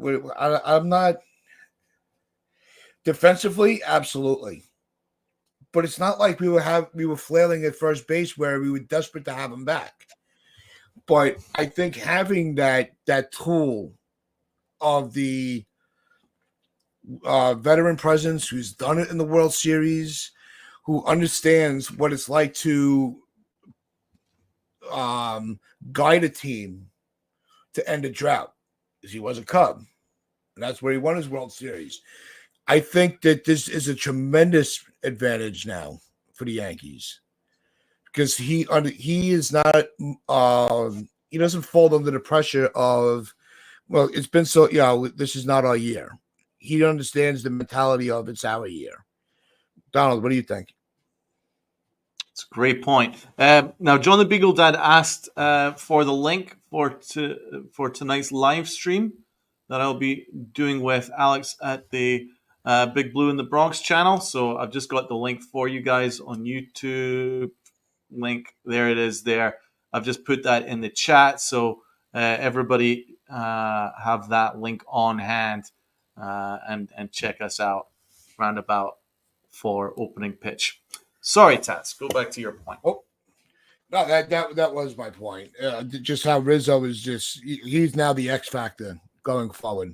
I'm not defensively, absolutely, but it's not like we were flailing at first base where we were desperate to have him back. But I think having that tool of the veteran presence who's done it in the World Series, who understands what it's like to guide a team to end a drought, because he was a Cub, and that's where he won his World Series. I think that this is a tremendous advantage now for the Yankees, because he is not he doesn't fold under the pressure of, well, it's been so, this is not our year. He understands the mentality of it's our year. Donald, what do you think? It's a great point. Now, John the Beagle Dad asked for the link for tonight's live stream that I'll be doing with Alex at the Big Blue in the Bronx channel. So I've just got the link for you guys on YouTube. Link, there it is there. I've just put that in the chat. So everybody have that link on hand and check us out roundabout for opening pitch. Sorry, Tats. Go back to your point. Oh, no, that was my point. Just how Rizzo is he's now the X factor going forward.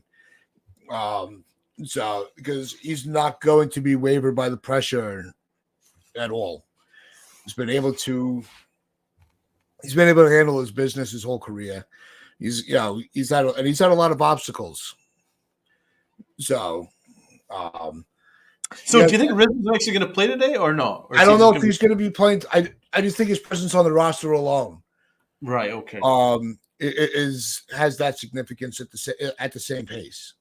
So because he's not going to be wavered by the pressure at all. He's been able to handle his business his whole career. He's had a lot of obstacles. So, do you think Rizzo's actually going to play today or no? Or I don't know if he's going to be playing. I just think his presence on the roster alone, right? Okay. Has that significance at the same pace.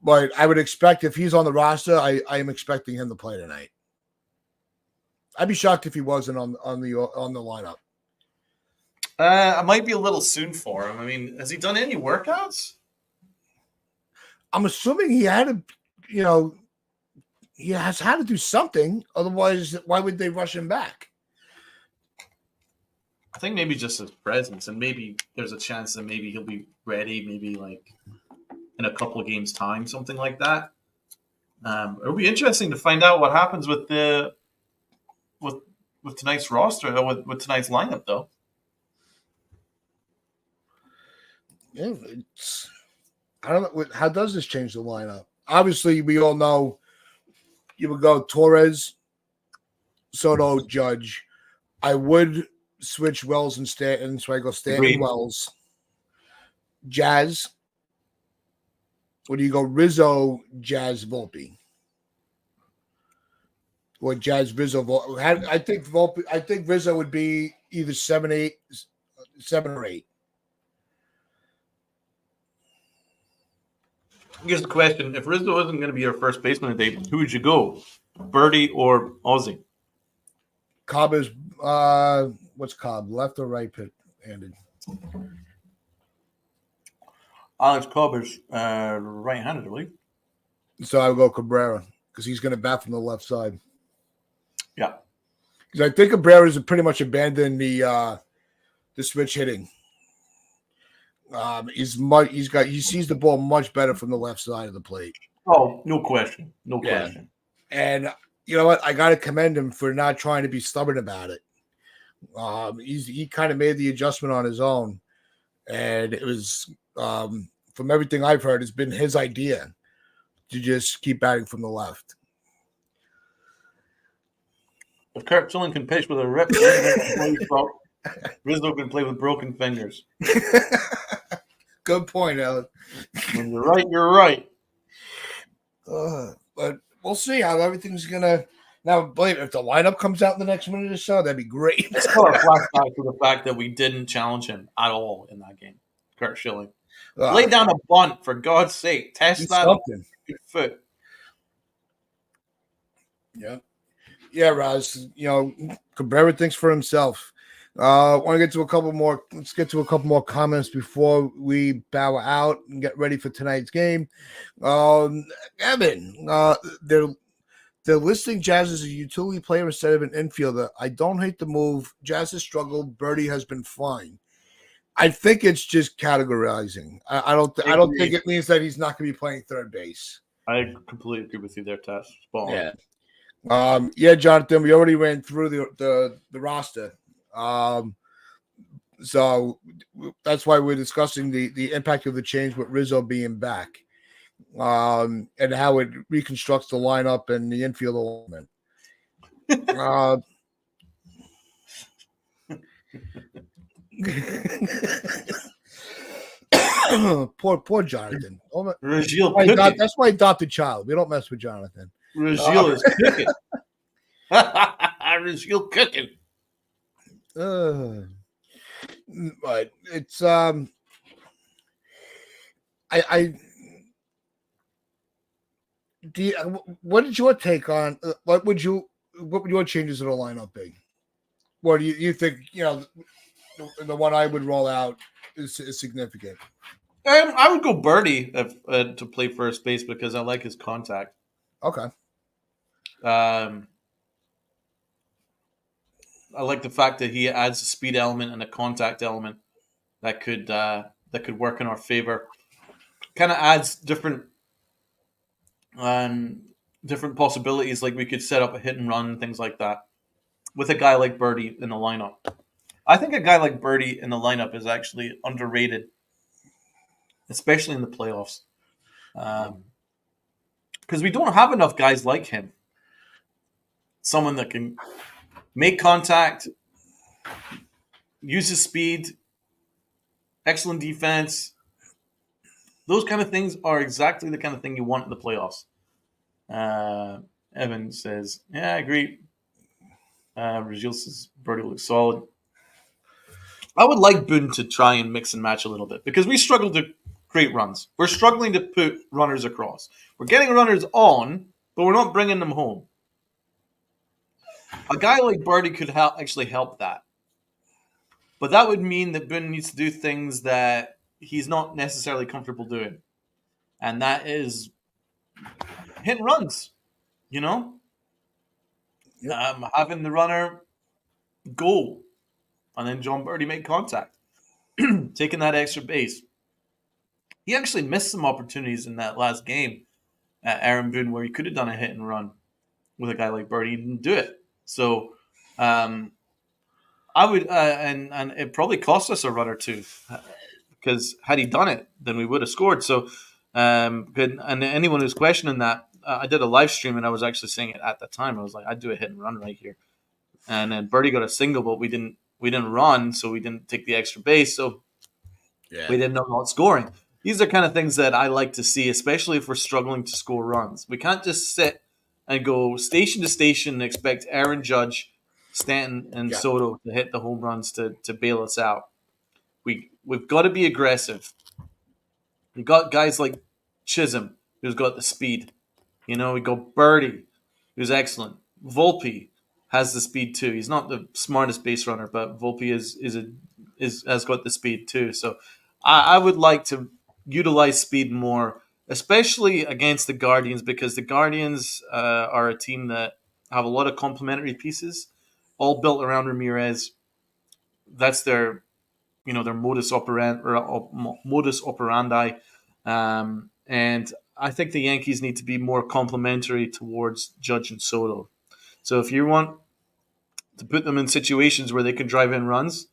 But I would expect if he's on the roster, I am expecting him to play tonight. I'd be shocked if he wasn't on the lineup. It might be a little soon for him. I mean, has he done any workouts? I'm assuming he had to, he has had to do something. Otherwise, why would they rush him back? I think maybe just his presence, and maybe there's a chance that maybe he'll be ready, maybe like in a couple of games' time, something like that. It'll be interesting to find out what happens with tonight's roster, with tonight's lineup, though. Yeah, I don't know. How does this change the lineup? Obviously, we all know you would go Torres, Soto, Judge. I would switch Wells and Stanton, so I go Stanton, Wells, Jazz. Or do you go Rizzo, Jazz, Volpe? Or Jazz, Rizzo, Volpe? I think Rizzo would be either 7 or 8. Here's the question: if Rizzo isn't going to be your first baseman today, who would you go, Birdie or Ozzie? Cobb is what's Cobb? Left or right-handed? Alex Cobb is right-handed, I believe. So I would go Cabrera because he's going to bat from the left side. Yeah, because I think Cabrera's pretty abandoned the switch hitting. He sees the ball much better from the left side of the plate. Oh, no question. No question. And you know what? I got to commend him for not trying to be stubborn about it. He kind of made the adjustment on his own. And it was, from everything I've heard, it's been his idea to just keep batting from the left. If Kurt Schilling can pitch with a rip, Rizzo can play with broken fingers. Good point, Alan. When you're right, you're right. But we'll see how everything's gonna Now, believe if the lineup comes out in the next minute or so, that'd be great. It's still a flashback to the fact that we didn't challenge him at all in that game. Kurt Schilling. Lay down a bunt, for God's sake. Test that something. foot. Yeah. Yeah, Raz. Cabrera thinks for himself. Want to get to a couple more. Let's get to a couple more comments before we bow out and get ready for tonight's game. Evan, they're listing Jazz as a utility player instead of an infielder. I don't hate the move. Jazz has struggled. Birdie has been fine. I think it's just categorizing. I don't think it means that he's not going to be playing third base. I completely agree with you there, Tess. Yeah. Yeah, Jonathan, we already ran through the roster. So that's why we're discussing the impact of the change with Rizzo being back, and how it reconstructs the lineup and the infield element. Poor Jonathan. That's why he adopted child. We don't mess with Jonathan. Regil is cooking. Regil cooking. But it's what is your take on what would your changes to the lineup be? What do you think? The one I would roll out is significant. I would go Birdie to play first base because I like his contact. Okay. I like the fact that he adds a speed element and a contact element that could work in our favor. Kind of adds different possibilities. Like we could set up a hit and run, things like that, with a guy like Birdie in the lineup. I think a guy like Birdie in the lineup is actually underrated, especially in the playoffs, because we don't have enough guys like him. Someone that can make contact, use his speed, excellent defense. Those kind of things are exactly the kind of thing you want in the playoffs. Evan says, yeah, I agree. Regil says Birdie looks solid. I would like Boone to try and mix and match a little bit because we struggle to create runs. We're struggling to put runners across. We're getting runners on, but we're not bringing them home. A guy like Birdie could actually help that. But that would mean that Boone needs to do things that he's not necessarily comfortable doing. And that is hit and runs, Yep. Having the runner go and then John Birdie make contact, taking that extra base. He actually missed some opportunities in that last game at Aaron Boone where he could have done a hit and run with a guy like Birdie. He didn't do it. So I would, and it probably cost us a run or two because had he done it, then we would have scored. So, good. And anyone who's questioning that, I did a live stream and I was actually saying it at the time. I was like, I'd do a hit and run right here. And then Birdie got a single, but we didn't run, so we didn't take the extra base. So we didn't know about scoring. These are kind of things that I like to see, especially if we're struggling to score runs. We can't just sit and go station to station and expect Aaron Judge, Stanton, and Soto to hit the home runs to bail us out. We've got to be aggressive. We've got guys like Chisholm, who's got the speed. We got Birdie, who's excellent. Volpe has the speed too. He's not the smartest base runner, but Volpe has got the speed too. So I would like to utilize speed more, especially against the Guardians, because the Guardians are a team that have a lot of complementary pieces, all built around Ramirez. That's their modus operandi. And I think the Yankees need to be more complementary towards Judge and Soto. So if you want to put them in situations where they can drive in runs,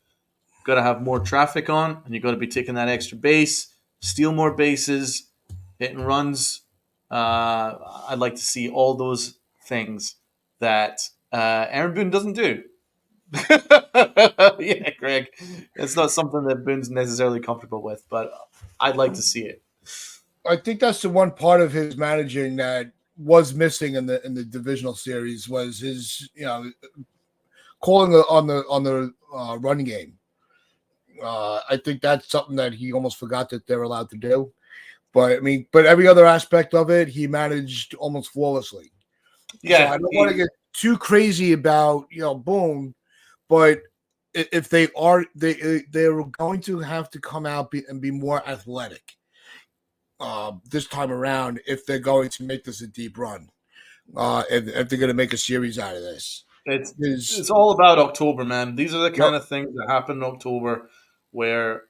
you've got to have more traffic on, and you've got to be taking that extra base, steal more bases, hitting runs. I'd like to see all those things that Aaron Boone doesn't do. Yeah, Greg. It's not something that Boone's necessarily comfortable with, but I'd like to see it. I think that's the one part of his managing that was missing in the divisional series was his calling on the run game. I think that's something that he almost forgot that they're allowed to do. But every other aspect of it, he managed almost flawlessly. Yeah, so I don't want to get too crazy about Boone, but if they're going to have to come out and be more athletic this time around if they're going to make this a deep run. If they're going to make a series out of this. It's all about October, man. These are the kind of things that happen in October where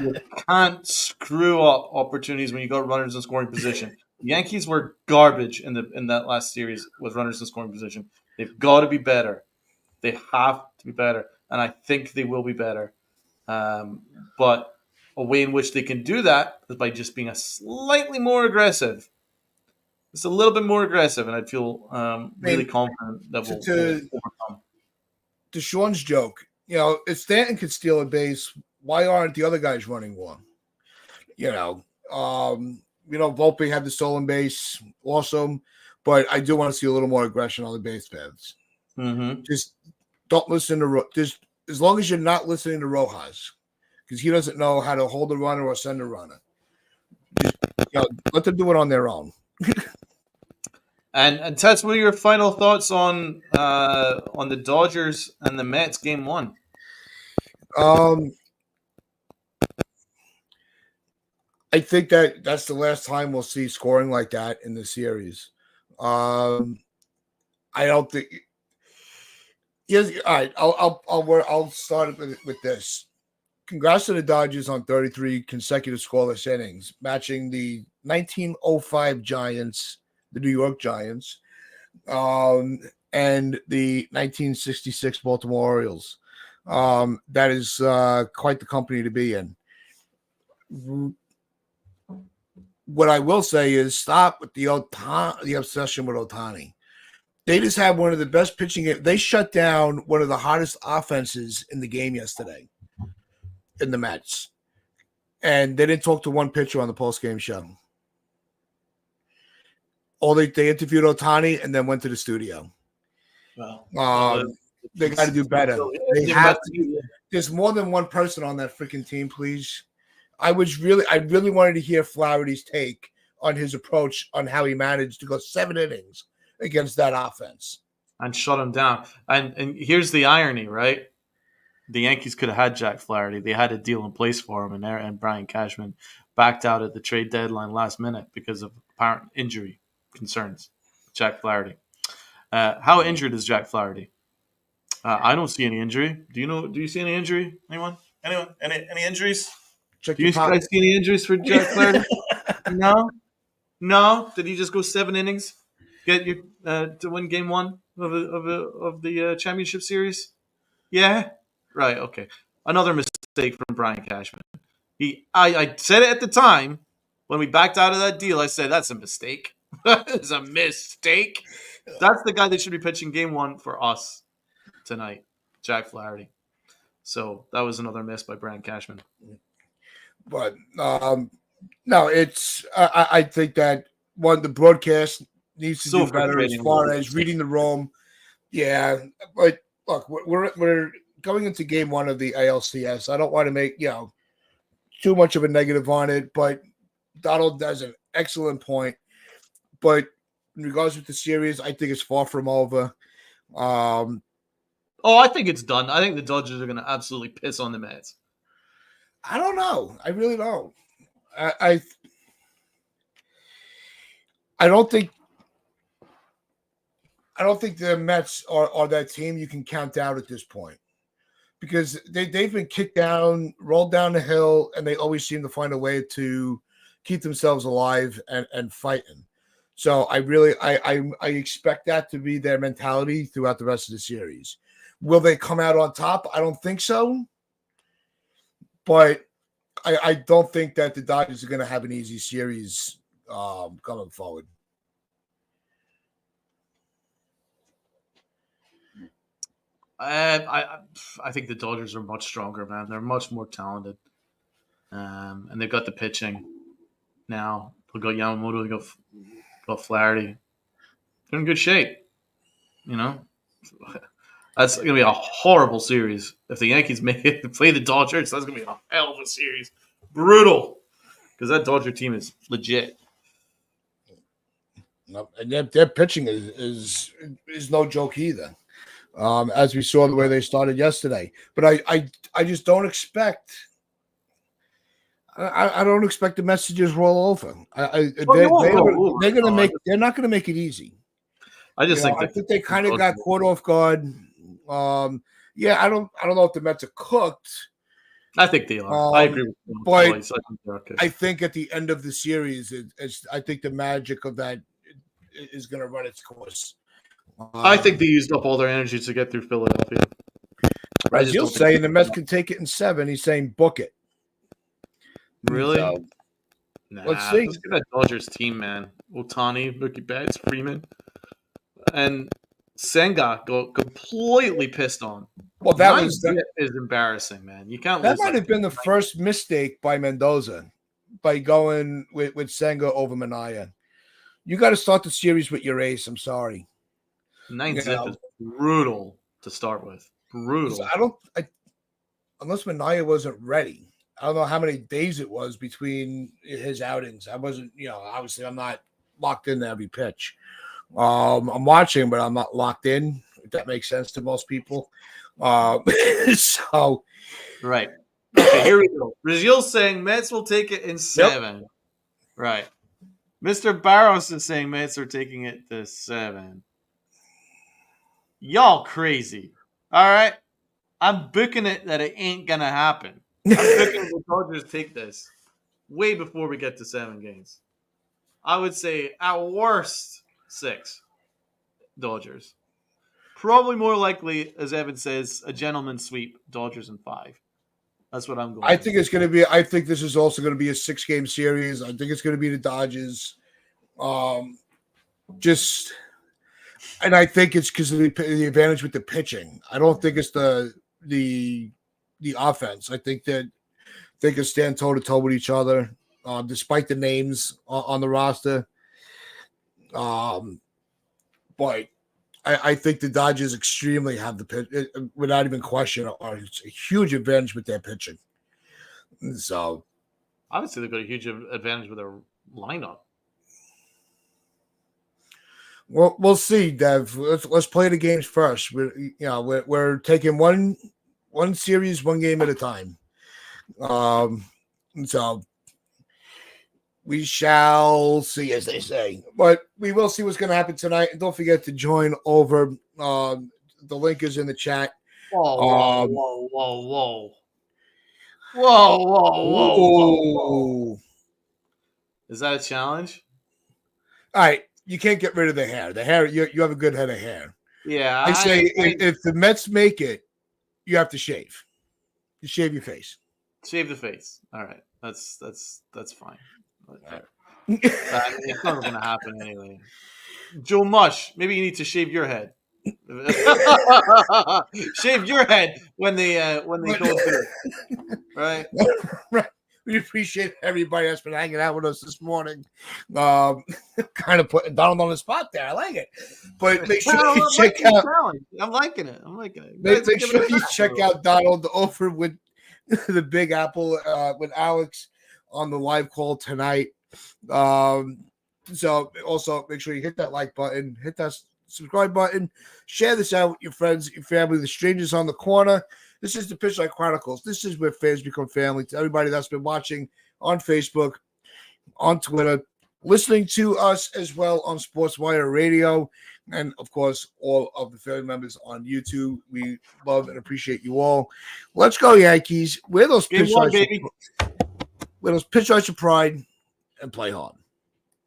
you can't screw up opportunities when you got runners in scoring position. The Yankees were garbage in that last series with runners in scoring position. They've got to be better. They have to be better, and I think they will be better. But a way in which they can do that is by just being a slightly more aggressive. Just a little bit more aggressive, and I'd feel really confident that we'll overcome. To Sean's joke, if Stanton could steal a base, why aren't the other guys running one? Volpe had the stolen base, awesome, but I do want to see a little more aggression on the base paths. Mm-hmm. Just don't listen to just as long as you're not listening to Rojas, because he doesn't know how to hold a runner or send a runner. Just, let them do it on their own. And Tess, what are your final thoughts on the Dodgers and the Mets game 1? I think that's the last time we'll see scoring like that in the series. I don't think. Yes, all right. I'll start with this. Congrats to the Dodgers on 33 consecutive scoreless innings, matching the 1905 Giants, the New York Giants, and the 1966 Baltimore Orioles. That is quite the company to be in. What I will say is stop with the obsession with Ohtani. They just had one of the best pitching. They shut down one of the hottest offenses in the game yesterday in the Mets. And they didn't talk to one pitcher on the post-game show. They interviewed Ohtani and then went to the studio. They got to do better. They have to. There's more than one person on that freaking team, please. I really wanted to hear Flaherty's take on his approach on how he managed to go 7 innings against that offense and shut him down. And here's the irony, right? The Yankees could have had Jack Flaherty. They had a deal in place for him, and Brian Cashman backed out at the trade deadline last minute because of apparent injury concerns. Jack Flaherty. How injured is Jack Flaherty? I don't see any injury. Do you see any injury? Anyone? Any injuries? Do you guys see any injuries for Jack Flaherty? No. Did he just go 7 innings? Get you to win game 1 of the championship series? Yeah. Right. Okay. Another mistake from Brian Cashman. I said it at the time when we backed out of that deal. I said that's a mistake. It's a mistake. That's the guy that should be pitching game 1 for us tonight, Jack Flaherty. So that was another miss by Brian Cashman. But no, it's I think that the broadcast needs to do better as far as reading the room. Yeah, but look, we're going into game 1 of the ALCS. I don't want to make too much of a negative on it, but Donald does an excellent point. But in regards to the series, I think it's far from over. I think it's done. I think the Dodgers are going to absolutely piss on the Mets. I don't know. I really don't. I don't think the Mets are that team you can count out at this point, because they've been kicked down, rolled down the hill, and they always seem to find a way to keep themselves alive and fighting. So I expect that to be their mentality throughout the rest of the series. Will they come out on top? I don't think so. But I don't think that the Dodgers are going to have an easy series coming forward. I think the Dodgers are much stronger, man. They're much more talented, and they've got the pitching now. They've got Yamamoto. They got Got Flaherty. They're in good shape. That's going to be a horrible series. If the Yankees make it to play the Dodgers, that's going to be a hell of a series. Brutal. Because that Dodger team is legit. And their pitching is no joke either. As we saw the way they started yesterday. But I just don't expect. I don't expect the Mets to just roll over. They're not going to make it easy. I think they kind of got caught off guard. I don't know if the Mets are cooked. I think they are. I agree with you. But I think at the end of the series, I think the magic of that is going to run its course. I think they used up all their energy to get through Philadelphia. Brazil's saying the Mets can take it in 7. He's saying book it. Really? So, let's see. Let's get that Dodgers team, man. Ohtani, Mookie Betts, Freeman, and Senga go completely pissed on. Well, that is embarrassing, man. You can't. That might have been the first mistake by Mendoza by going with Senga over Minaya. You got to start the series with your ace. I'm sorry. 9-0 is brutal to start with. Brutal. Unless Minaya wasn't ready. I don't know how many days it was between his outings. I wasn't, obviously I'm not locked into every pitch. I'm watching, but I'm not locked in, if that makes sense to most people. So. Right. Okay, here we go. Brazil's saying Mets will take it in 7. Yep. Right. Mr. Barros is saying Mets are taking it to 7. Y'all crazy. All right? I'm booking it that it ain't going to happen. I'm booking the Dodgers take this way before we get to 7 games. I would say at worst 6 Dodgers. Probably more likely, as Evan says, a gentleman's sweep, Dodgers in 5. That's what I'm going I think it's going to be – I think this is also going to be a 6-game series. I think it's going to be the Dodgers. And I think it's because of the advantage with the pitching. I don't think it's the offense. I think that they can stand toe-to-toe with each other, despite the names on the roster. But I think the Dodgers extremely have the pitch, without even question, are a huge advantage with their pitching. So, obviously, they've got a huge advantage with their lineup. Well, we'll see, Dev. Let's play the games first. We're taking one series, one game at a time. So we shall see, as they say. But we will see what's going to happen tonight. And don't forget to join over. The link is in the chat. Whoa. Is that a challenge? All right. You can't get rid of the hair. The hair, you have a good head of hair. Yeah. I say if the Mets make it, you have to shave. You shave your face. Shave the face. All right. That's fine. It's never going to happen anyway. Joe Mush, maybe you need to shave your head. Shave your head when they go through. Right? Right. We appreciate everybody that's been hanging out with us this morning. Kind of putting Donald on the spot there. I like it. But make sure you check out. I'm liking it. Make sure you check out Donald over with the Big Apple with Alex on the live call tonight. So also make sure you hit that like button, hit that subscribe button, share this out with your friends, your family, the strangers on the corner. This is the Pitchlight Chronicles. This is where fans become family. To everybody that's been watching on Facebook, on Twitter, listening to us as well on SportsWire Radio, and, of course, all of the family members on YouTube. We love and appreciate you all. Let's go, Yankees. Wear those pitch lights of pride and play hard.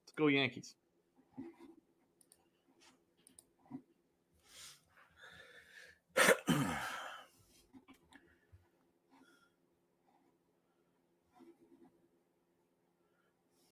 Let's go, Yankees.